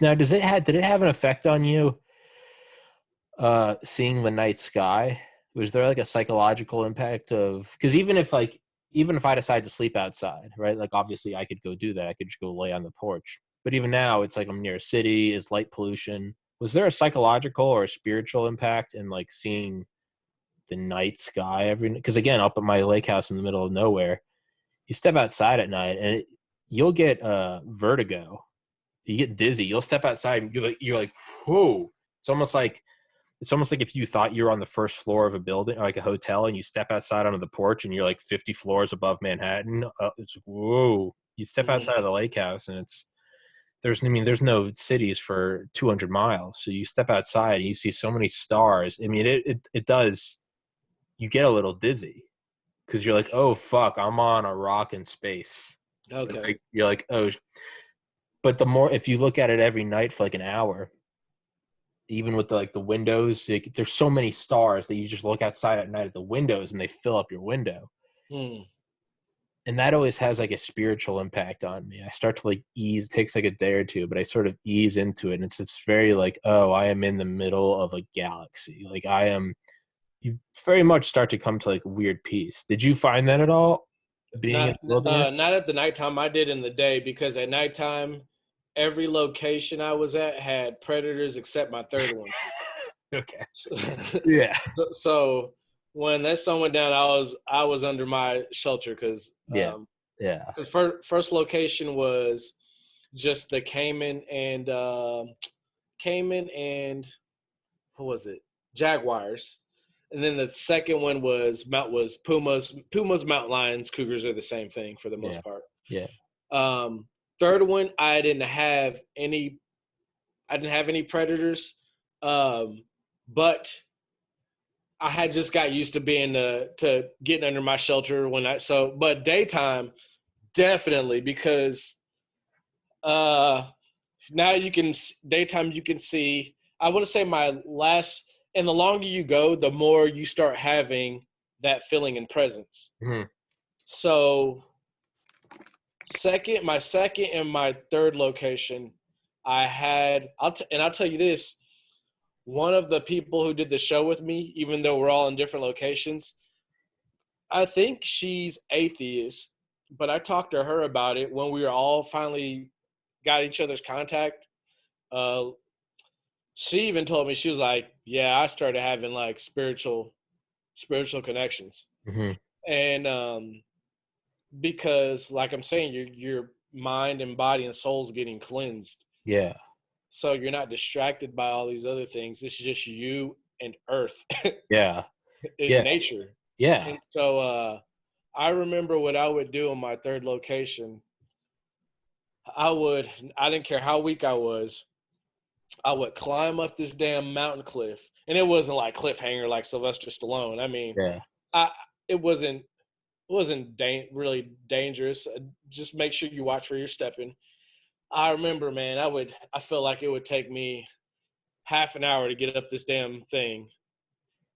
now, did it have an effect on you? Seeing the night sky, was there like a psychological impact of because even if I decide to sleep outside, right, like obviously I could go do that, I could just go lay on the porch, but even now it's like I'm near a city, is light pollution. Was there a psychological or a spiritual impact in like seeing the night sky every because again up at my lake house in the middle of nowhere, you step outside at night and you'll get vertigo, you get dizzy, you'll step outside and you're like whoa. It's almost like if you thought you were on the first floor of a building, or like a hotel, and you step outside onto the porch and you're like 50 floors above Manhattan. It's whoa. You step Hmm. outside of the lake house and there's no cities for 200 miles. So you step outside and you see so many stars. I mean, it does, you get a little dizzy because you're like, oh, fuck, I'm on a rock in space. Okay. You're like, oh, but the more, if you look at it every night for like an hour, even with the windows, like, there's so many stars that you just look outside at night at the windows and they fill up your window. Hmm. And that always has like a spiritual impact on me. I start to like ease, it takes like a day or two, but I sort of ease into it. And it's very like, oh, I am in the middle of a galaxy. Like you very much start to come to like weird peace. Did you find that at all being in the wilderness? Not at the nighttime. I did in the day because at nighttime, every location I was at had predators except my third one. Okay. Yeah. So when that sun went down, I was under my shelter because Yeah. Yeah. first location was just the Cayman and what was it, Jaguars. And then the second one was pumas, mountain lions, cougars are the same thing for the Yeah. most part. Yeah. Third one, I didn't have any predators, but I had just got used to being to getting under my shelter but daytime definitely, because now daytime you can see. I want to say and the longer you go, the more you start having that feeling and presence. Mm-hmm. So my second and my third location, I'll tell you this, one of the people who did the show with me, even though we're all in different locations, I think she's atheist, but I talked to her about it when we were all finally got each other's contact. Uh, she even told me, she was like, "Yeah, I started having like spiritual connections," Mm-hmm. and because, like I'm saying, your mind and body and soul's getting cleansed, Yeah. so you're not distracted by all these other things. It's just you and Earth Yeah. in Yeah. nature. Yeah. And so I remember what I would do on my third location. I didn't care how weak I was, I would climb up this damn mountain cliff. And it wasn't like cliffhanger like Sylvester Stallone. I mean, Yeah. I it wasn't really dangerous. Just make sure you watch where you're stepping. I remember, man, I felt like it would take me half an hour to get up this damn thing.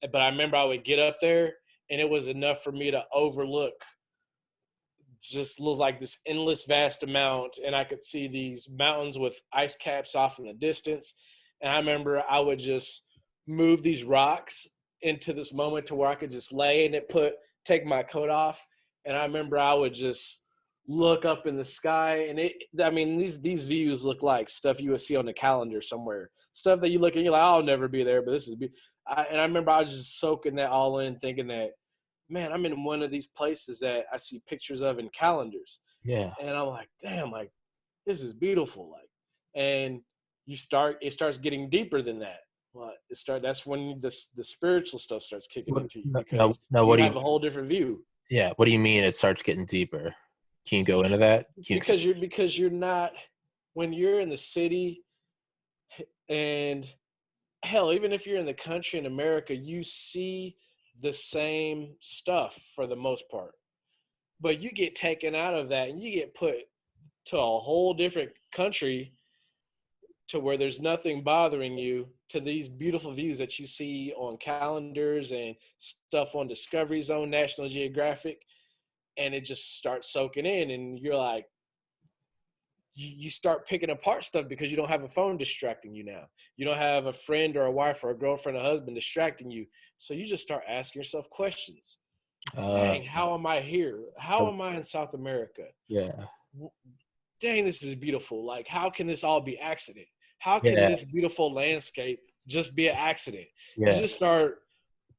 But I remember I would get up there and it was enough for me to overlook just looked like this endless vast amount, and I could see these mountains with ice caps off in the distance. And I remember I would just move these rocks into this moment to where I could just lay in it, take my coat off, and I remember I would just look up in the sky, and these views look like stuff you would see on a calendar somewhere, stuff that you look and you're like, I'll never be there, but and I remember I was just soaking that all in, thinking that, man, I'm in one of these places that I see pictures of in calendars. Yeah. And I'm like, damn, like, this is beautiful. Like, and it starts getting deeper than that. Well, that's when the spiritual stuff starts kicking into you, because No, you what do have you, a whole different view. yeah, what do you mean it starts getting deeper? Can you go into that? Can you Because you're not, when you're in the city, and hell, even if you're in the country in America, you see the same stuff for the most part. But you get taken out of that and you get put to a whole different country to where there's nothing bothering you, to these beautiful views that you see on calendars and stuff on Discovery Zone, National Geographic, and it just starts soaking in, and you're like, you start picking apart stuff because you don't have a phone distracting you now. You don't have a friend or a wife or a girlfriend or husband distracting you. So you just start asking yourself questions. uh Dang, how am I here? How am I in South America? yeah. Dang, this is beautiful. Like, how can this all be accident? How can Yeah. this beautiful landscape just be an accident? You Yeah. just start,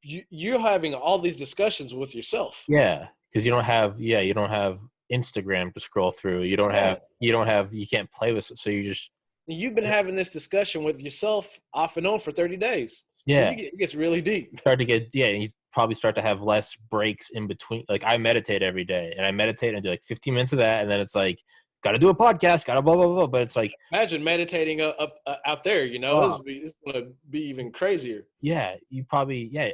you're having all these discussions with yourself. Yeah. Because you don't have Instagram to scroll through. Yeah. You can't play with it. So you just, And you've been having this discussion with yourself off and on for 30 days. So yeah, it gets really deep. start to get, yeah, you probably start to have less breaks in between. Like I meditate every day and I meditate and do like 15 minutes of that. And then it's like, got to do a podcast, got to blah, blah, blah. But it's like, Imagine meditating out there, oh, it's going to be even crazier. yeah, you probably, yeah,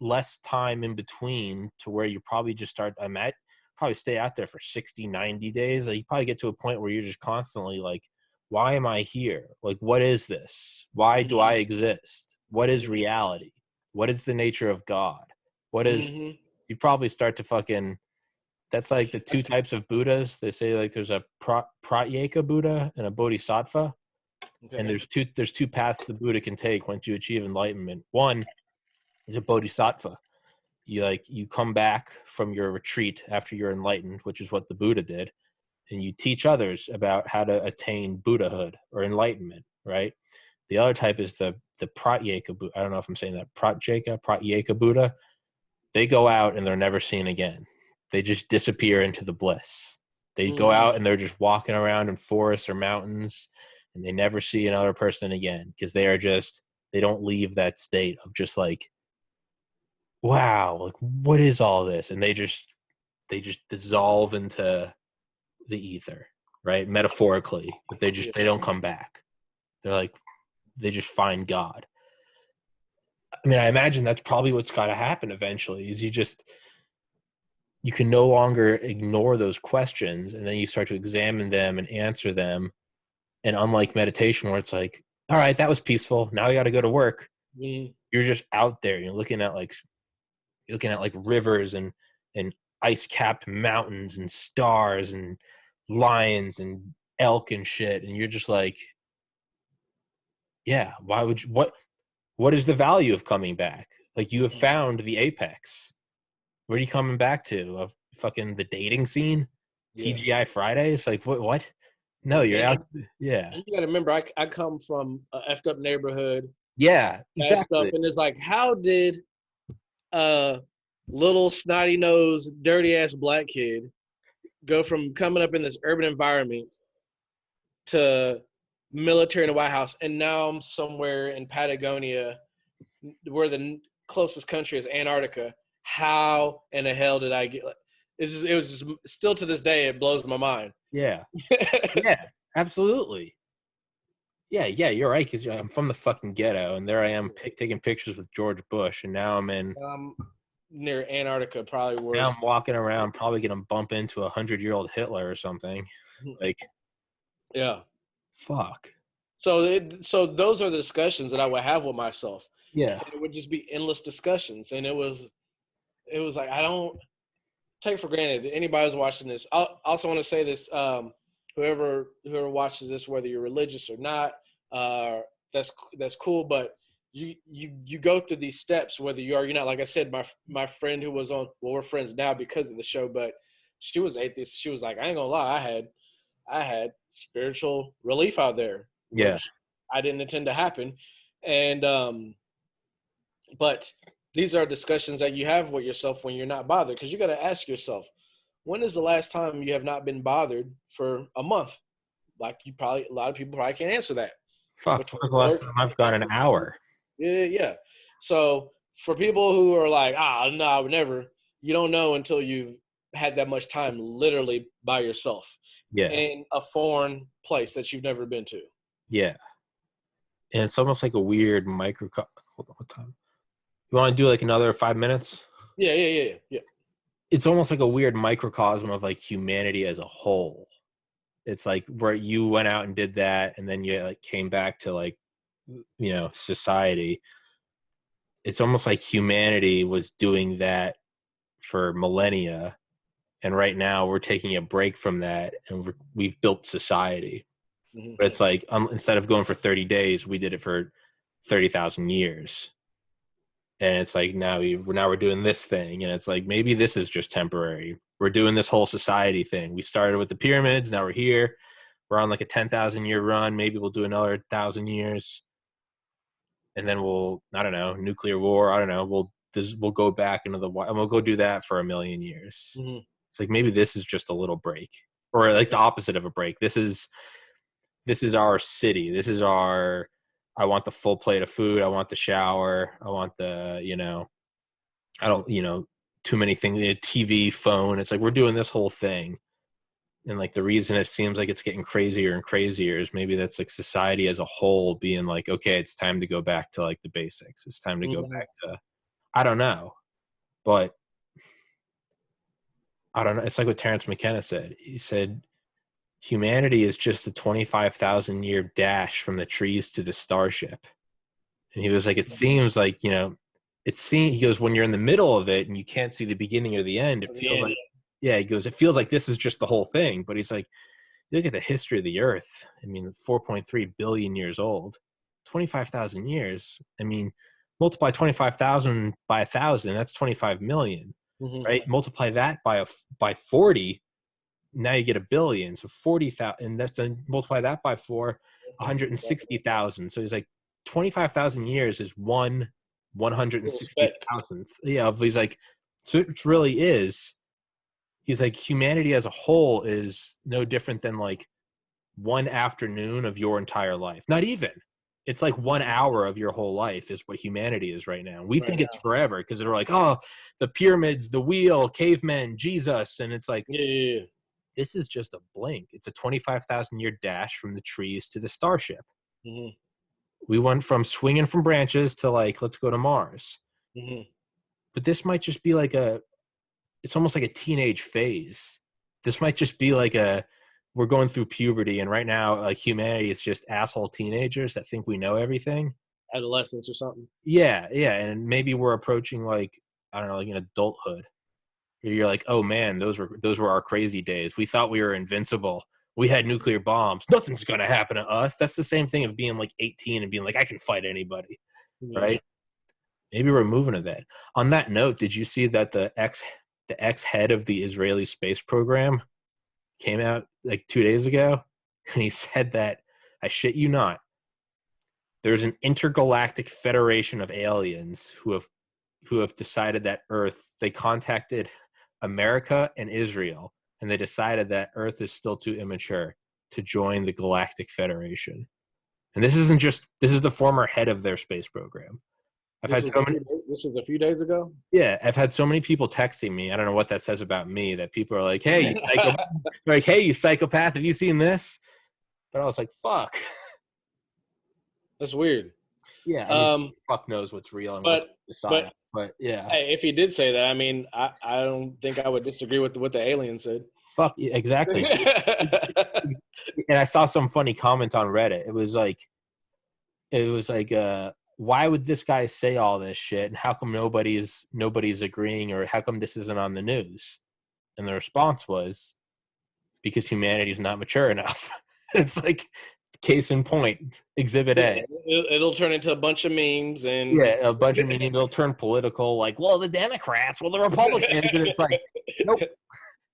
less time in between to where you probably just start, I might probably stay out there for 60, 90 days. Like you probably get to a point where you're just constantly like, why am I here? Like, what is this? Why do I exist? What is reality? What is the nature of God? What is, Mm-hmm. you probably start to fucking, that's like the two types of Buddhas. They say like there's a Pratyeka Buddha and a Bodhisattva. And Okay. there's two paths the Buddha can take once you achieve enlightenment. One is a bodhisattva. You come back from your retreat after you're enlightened, which is what the Buddha did, and you teach others about how to attain Buddhahood or enlightenment, right? The other type is the Pratyeka Buddha. I don't know if I'm saying that. Pratyeka Buddha. They go out and they're never seen again. They just disappear into the bliss. They go Mm-hmm. out and they're just walking around in forests or mountains, and they never see another person again because they don't leave that state of just like wow, like what is all this? And they just dissolve into the ether, right? Metaphorically, but Yeah. they don't come back. They're like, they just find God. I mean, I imagine that's probably what's got to happen eventually. Is you can no longer ignore those questions, and then you start to examine them and answer them. And unlike meditation, where it's like, all right, that was peaceful. Now you got to go to work. Mhm. You're just out there. You're looking at like rivers and ice capped mountains and stars and lions and elk and shit, and you're just like, yeah, why would you, what is the value of coming back? Like, you have found the apex. What are you coming back to? Of fucking the dating scene? Yeah. TGI Fridays? Like, what? No, you're And, out. Yeah. and you got to remember, I come from a effed up neighborhood, Yeah, that stuff, exactly. and it's like, how did a little snotty nosed, dirty ass black kid go from coming up in this urban environment to military in the White House, and now I'm somewhere in Patagonia, where the closest country is Antarctica. How in the hell did I get? It was just still to this day it blows my mind. Yeah. Yeah, absolutely. Yeah, yeah, you're right. Because I'm from the fucking ghetto, and there I am taking pictures with George Bush, and um, Near Antarctica, probably now worse. I'm walking around, probably gonna bump into 100-year-old Hitler or something. Like, Yeah. fuck. So those are the discussions that I would have with myself, Yeah. and it would just be endless discussions, and it was like, I don't take for granted anybody who's watching this. I also want to say this: whoever watches this, whether you're religious or not, uh, that's cool. But you go through these steps, whether you are or you're not. Like I said, my friend who was on, well, we're friends now because of the show, but she was atheist. She was like, I ain't gonna lie, I had spiritual relief out there, Yeah. which I didn't intend to happen, and but these are discussions that you have with yourself when you're not bothered, because you got to ask yourself, when is the last time you have not been bothered for a month? Like, you probably, a lot of people probably can't answer that. Fuck. Between When's the last work, time I've gone an hour? yeah, yeah. So for people who are like, no, I would never, you don't know until you've had that much time literally by yourself Yeah. in a foreign place that you've never been to. Yeah. And it's almost like a weird microcosm. Hold on, what time? You want to do like another 5 minutes? Yeah, yeah, yeah, yeah, yeah. It's almost like a weird microcosm of like humanity as a whole. It's like where you went out and did that, and then you like came back to like, society. It's almost like humanity was doing that for millennia, and right now we're taking a break from that, and we've built society. Mm-hmm. But it's like, instead of going for 30 days, we did it for 30,000 years. And it's like, now we're doing this thing, and it's like, maybe this is just temporary. We're doing this whole society thing. We started with the pyramids, now we're here. We're on like a 10,000-year run. Maybe we'll do another 1,000 years, and then I don't know, nuclear war. I don't know. We'll go back into the and we'll go do that for 1,000,000 years. Mm-hmm. It's like, maybe this is just a little break, or like the opposite of a break. This is our city. This is our. I want the full plate of food. I want the shower. I want the I don't too many things. TV, phone. It's like, we're doing this whole thing. And like, the reason it seems like it's getting crazier and crazier is maybe that's like society as a whole being like, okay, it's time to go back to like the basics. It's time to go Mm-hmm. back to, I don't know, but I don't know. It's like what Terrence McKenna said. He said humanity is just a 25,000-year dash from the trees to the starship. And he was like, it seems like, he goes, when you're in the middle of it and you can't see the beginning or the end, it feels like, yeah, he goes, it feels like this is just the whole thing. But he's like, you look at the history of the earth. I mean, 4.3 billion years old, 25,000 years. I mean, multiply 25,000 by 1,000, that's 25 million, Mm-hmm. right? Multiply that by 40, now you get a billion. So 40,000, and that's, multiply that by 4, 160,000. So he's like, 25,000 years is 160,000th. Yeah, he's like, so it really is. He's like, humanity as a whole is no different than like one afternoon of your entire life. Not even. It's like 1 hour of your whole life is what humanity is right now. We Right think it's now. forever because they're like, oh, the pyramids, the wheel, cavemen, Jesus. And it's like, Yeah. this is just a blink. It's a 25,000-year dash from the trees to the starship. Mm-hmm. We went from swinging from branches to like, let's go to Mars. Mm-hmm. But this might just be like it's almost like a teenage phase. This might just be like we're going through puberty, and right now, like, humanity is just asshole teenagers that think we know everything. Adolescence or something. Yeah, and maybe we're approaching, like, I don't know, like, an adulthood. Where you're like, oh man, those were our crazy days. We thought we were invincible. We had nuclear bombs. Nothing's gonna happen to us. That's the same thing of being like 18 and being like, I can fight anybody, Yeah. right? Maybe we're moving to that. On that note, did you see that the ex head of the Israeli space program came out like 2 days ago, and he said that, I shit you not, there's an intergalactic federation of aliens who have decided that Earth, they contacted America and Israel, and they decided that Earth is still too immature to join the Galactic Federation. And this is the former head of their space program. This was a few days ago. Yeah, I've had so many people texting me. I don't know what that says about me, that people are like, hey, you psychopath, have you seen this? But I was like, fuck. That's weird. Yeah, I mean, fuck knows what's real and what's but yeah. hey, if he did say that, I mean, I don't think I would disagree with what the alien said. Fuck, exactly. And I saw some funny comment on Reddit. It was like, why would this guy say all this shit, and how come nobody's agreeing, or how come this isn't on the news? And the response was, because humanity is not mature enough. It's like, case in point, Exhibit A. It'll turn into a bunch of memes, and a bunch of memes. They'll turn political, like, well, the Democrats, well, the Republicans, and it's like,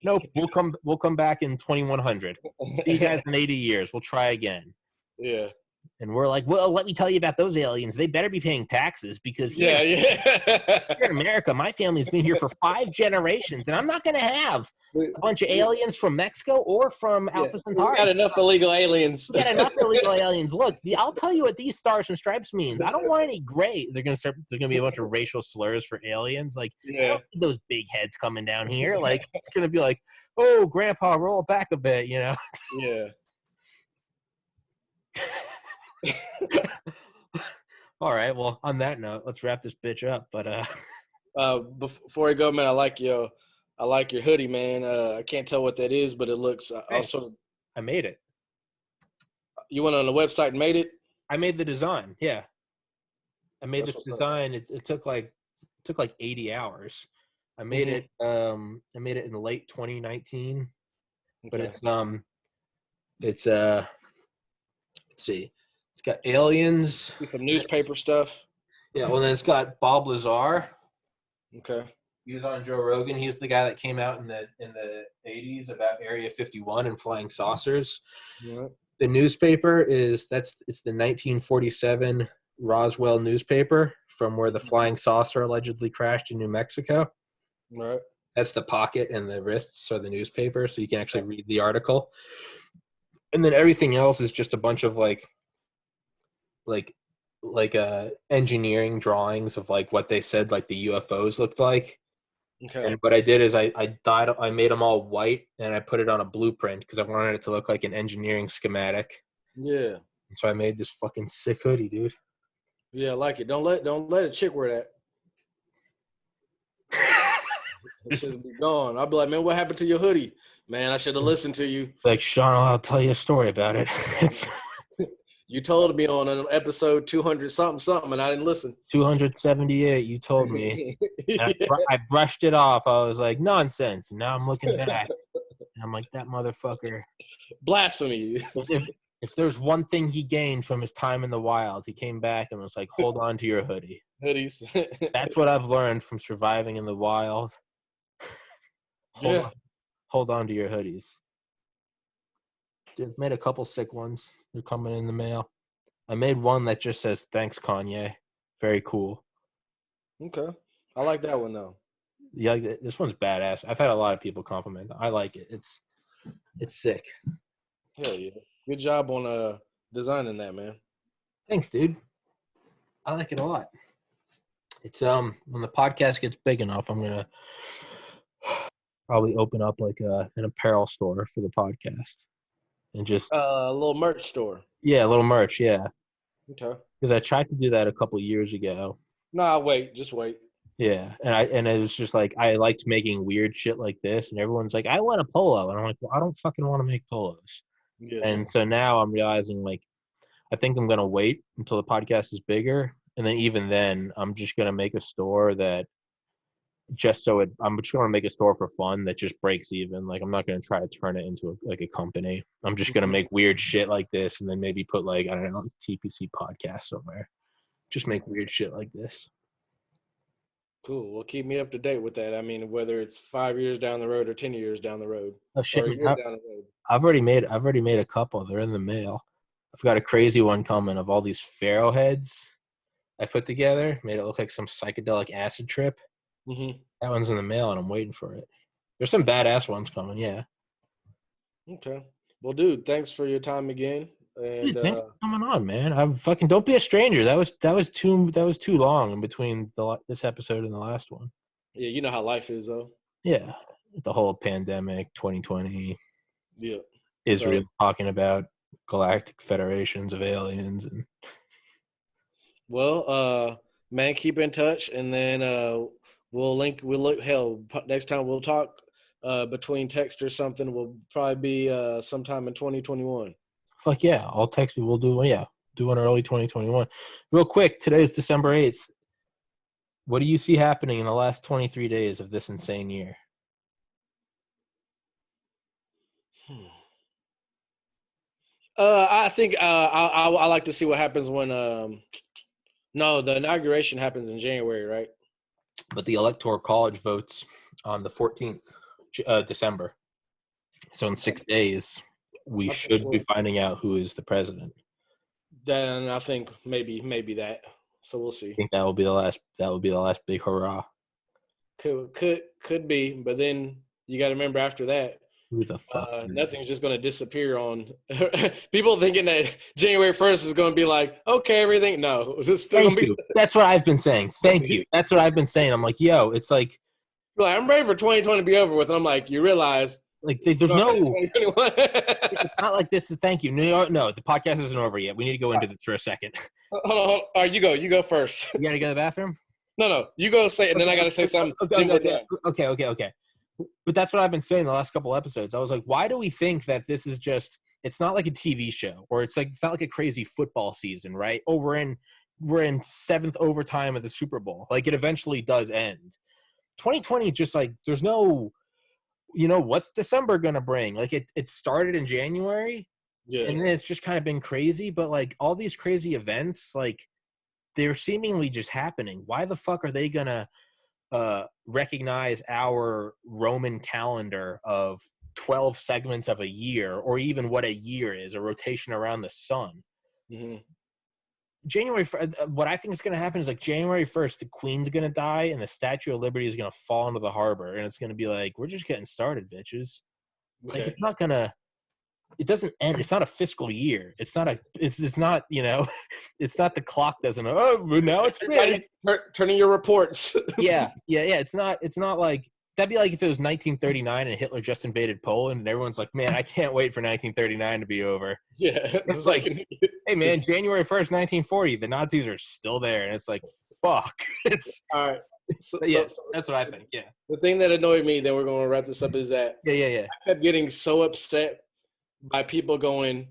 nope. We'll come back in 2100. See you guys in 80 years. We'll try again. Yeah. And we're like, well, let me tell you about those aliens. They better be paying taxes, because here in America, my family's been here for 5 generations, and I'm not going to have a bunch of aliens from Mexico or from Alpha Centauri. We got enough illegal aliens. Look, I'll tell you what these stars and stripes means. I don't want any gray. There's going to be a bunch of racial slurs for aliens. Like, I don't need those big heads coming down here. Like, it's going to be like, oh, Grandpa, roll back a bit, you know? Yeah. All right, well, on that note, let's wrap this bitch up. But before we go, man, I like your hoodie, man. I can't tell what that is, but it looks also. I made it. You went on the website and made it? I made the design. Yeah, I made this design. It took like 80 hours. I made it. I made it in late 2019. Okay. But it's let's see. It's got aliens. Some newspaper stuff. Yeah, well, then it's got Bob Lazar. Okay. He was on Joe Rogan. He's the guy that came out in the 80s about Area 51 and flying saucers. Yeah. The newspaper it's the 1947 Roswell newspaper from where the flying saucer allegedly crashed in New Mexico. Right. That's the pocket, and the wrists are the newspaper, so you can actually read the article. And then everything else is just a bunch of like engineering drawings of like what they said like the UFOs looked like. Okay. And what I did is I made them all white, and I put it on a blueprint because I wanted it to look like an engineering schematic. Yeah. And so I made this fucking sick hoodie, dude. Yeah, I like it. Don't let a chick wear that. It should be gone. I'll be like, man, what happened to your hoodie? Man, I should have listened to you. Like, Sean, I'll tell you a story about it. You told me on an episode 200 something, and I didn't listen. 278, you told me. Yeah. I brushed it off. I was like, nonsense. And now I'm looking back, and I'm like, that motherfucker. Blasphemy. If there's one thing he gained from his time in the wild, he came back and was like, hold on to your hoodie. Hoodies. That's what I've learned from surviving in the wild. Hold on to your hoodies. I've made a couple sick ones. They're coming in the mail. I made one that just says, thanks, Kanye. Very cool. Okay. I like that one, though. Yeah, this one's badass. I've had a lot of people compliment it. I like it. It's sick. Hell yeah. Good job on designing that, man. Thanks, dude. I like it a lot. It's when the podcast gets big enough, I'm gonna probably open up like an apparel store for the podcast and just A little merch store. a little merch, yeah. Okay. Because I tried to do that a couple years ago. Nah, wait. Just wait. Yeah, and it was just like I liked making weird shit like this, and everyone's like, "I want a polo," and I'm like, "Well, I don't fucking want to make polos." Yeah. And so now I'm realizing like I think I'm gonna wait until the podcast is bigger, and then even then I'm just gonna make a store that I'm just gonna make a store for fun that just breaks even. Like I'm not gonna try to turn it into a company. I'm just gonna make weird shit like this, and then maybe put like I don't know TPC podcast somewhere. Just make weird shit like this. Cool. Well, keep me up to date with that. I mean, whether it's 5 years down the road or 10 years down the road, Oh shit, or a man. year down the road. I've already made a couple. They're in the mail. I've got a crazy one coming of all these pharaoh heads I put together. Made it look like some psychedelic acid trip. Mm-hmm. That one's in the mail, and I'm waiting for it. There's some badass ones coming. Yeah. Okay. Well, dude, thanks for your time again. And Dude, thanks for coming on, man. I fucking don't be a stranger. That was too long in between this episode and the last one. yeah, you know how life is, though. Yeah, the whole pandemic, 2020, Yeah. Israel talking about galactic federations of aliens, and Well, man, keep in touch, and then we'll link. We'll look. Hell, next time we'll talk between text or something. Will probably be sometime in 2021. fuck yeah, I'll text you. We'll do one. Yeah, do one early 2021. Real quick, today is December 8th. What do you see happening in the last 23 days of this insane year? I think I like to see what happens when no, the inauguration happens in January, right? But the Electoral College votes on the 14th December. So in 6 days, we should be finding out who is the president. Then I think maybe that. So we'll see. I think that will be the last. That will be the last big hurrah. Could be, but then you got to remember after that, Who the fuck? nothing's just going to disappear on people thinking that January 1st is going to be like, okay, everything. No, it's still going to be. That's what I've been saying. Thank you. That's what I've been saying. I'm like, yo, it's like I'm ready for 2020 to be over with. And I'm like, you realize. Like there's no. It's not like this is. Thank you. No, the podcast isn't over yet. We need to go into this for a second. Hold on. All right, you go. You go first. You gotta go to the bathroom. No. You go say it, and then I gotta say something. Okay. But that's what I've been saying the last couple episodes. I was like, why do we think that this is just? It's not like a TV show, or it's not like a crazy football season, right? Oh, we're in seventh overtime of the Super Bowl. Like it eventually does end. 2020 just like there's no. What's December gonna bring? Like it started in January, and then it's just kind of been crazy. But like all these crazy events, like they're seemingly just happening. Why the fuck are they gonna recognize our Roman calendar of 12 segments of a year, or even what a year is, a rotation around the sun? Mm-hmm. January. What I think is going to happen is like January 1st, the Queen's going to die, and the Statue of Liberty is going to fall into the harbor, and it's going to be like, we're just getting started, bitches. Okay. Like it's not gonna. It doesn't end. It's not a fiscal year. It's not. It's not. It's not the clock doesn't. Oh, now it's turning your reports. Yeah. It's not like. That'd be like if it was 1939 and Hitler just invaded Poland, and everyone's like, "Man, I can't wait for 1939 to be over." Yeah, it's like, hey, man, January 1st, 1940, the Nazis are still there, and it's like, fuck. It's all right. So that's what I think. Yeah. The thing that annoyed me, then we're going to wrap this up, is that I kept getting so upset by people going,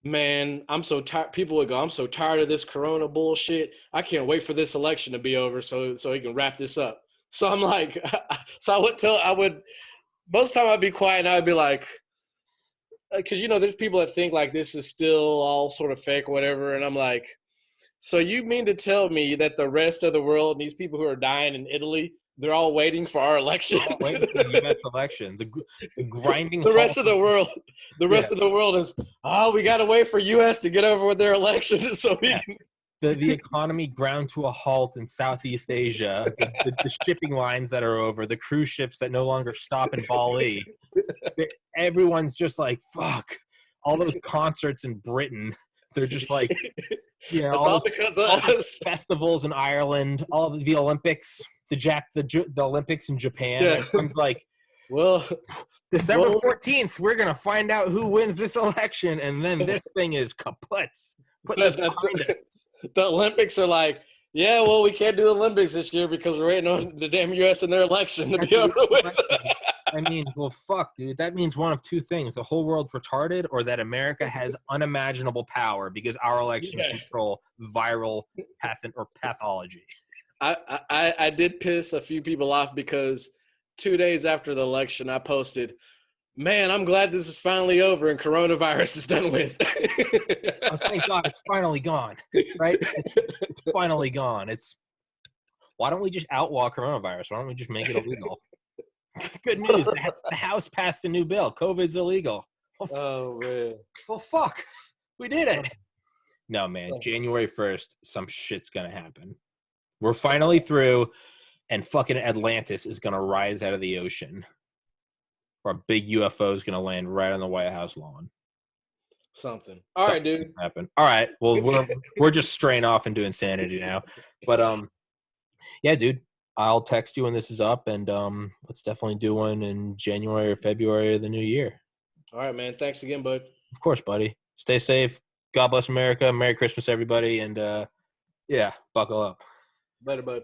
"Man, I'm so tired." People would go, "I'm so tired of this Corona bullshit. I can't wait for this election to be over so he can wrap this up." So I'm like, most of the time I'd be quiet and I'd be like, because, there's people that think like this is still all sort of fake or whatever. And I'm like, so you mean to tell me that the rest of the world, and these people who are dying in Italy, they're all waiting for our election? Waiting for the U.S. election. The grinding. The rest of the world is, we got to wait for U.S. to get over with their election so we can. The economy ground to a halt in Southeast Asia, the shipping lines that are over, the cruise ships that no longer stop in Bali. Everyone's just like, fuck. All those concerts in Britain, They're just like, It's all because of all the us. festivals in Ireland, all the Olympics, the Olympics in Japan. Yeah. Everyone's like, Well, December 14th, we're gonna find out who wins this election, and then this thing is kaput. Putting this behind us. the Olympics are like, yeah, well, we can't do the Olympics this year because we're waiting on the damn U.S. and their election to be over with. I mean, well, fuck, dude. That means one of two things: the whole world's retarded, or that America has unimaginable power because our elections control viral pathology. I did piss a few people off because 2 days after the election, I posted, "Man, I'm glad this is finally over and coronavirus is done with." Oh, thank God, it's finally gone. Right? It's finally gone. Why don't we just outlaw coronavirus? Why don't we just make it illegal? Good news. The House passed a new bill. COVID's illegal. Oh, man. Well, fuck. We did it. No, man. January 1st, some shit's going to happen. We're finally through, and fucking Atlantis is going to rise out of the ocean. Or a big UFO is going to land right on the White House lawn. Something. All right, dude. Happen. All right. Well, we're just straying off into insanity now. But, yeah, dude. I'll text you when this is up, and let's definitely do one in January or February of the new year. All right, man. Thanks again, bud. Of course, buddy. Stay safe. God bless America. Merry Christmas, everybody. And, yeah, buckle up. Later, bud.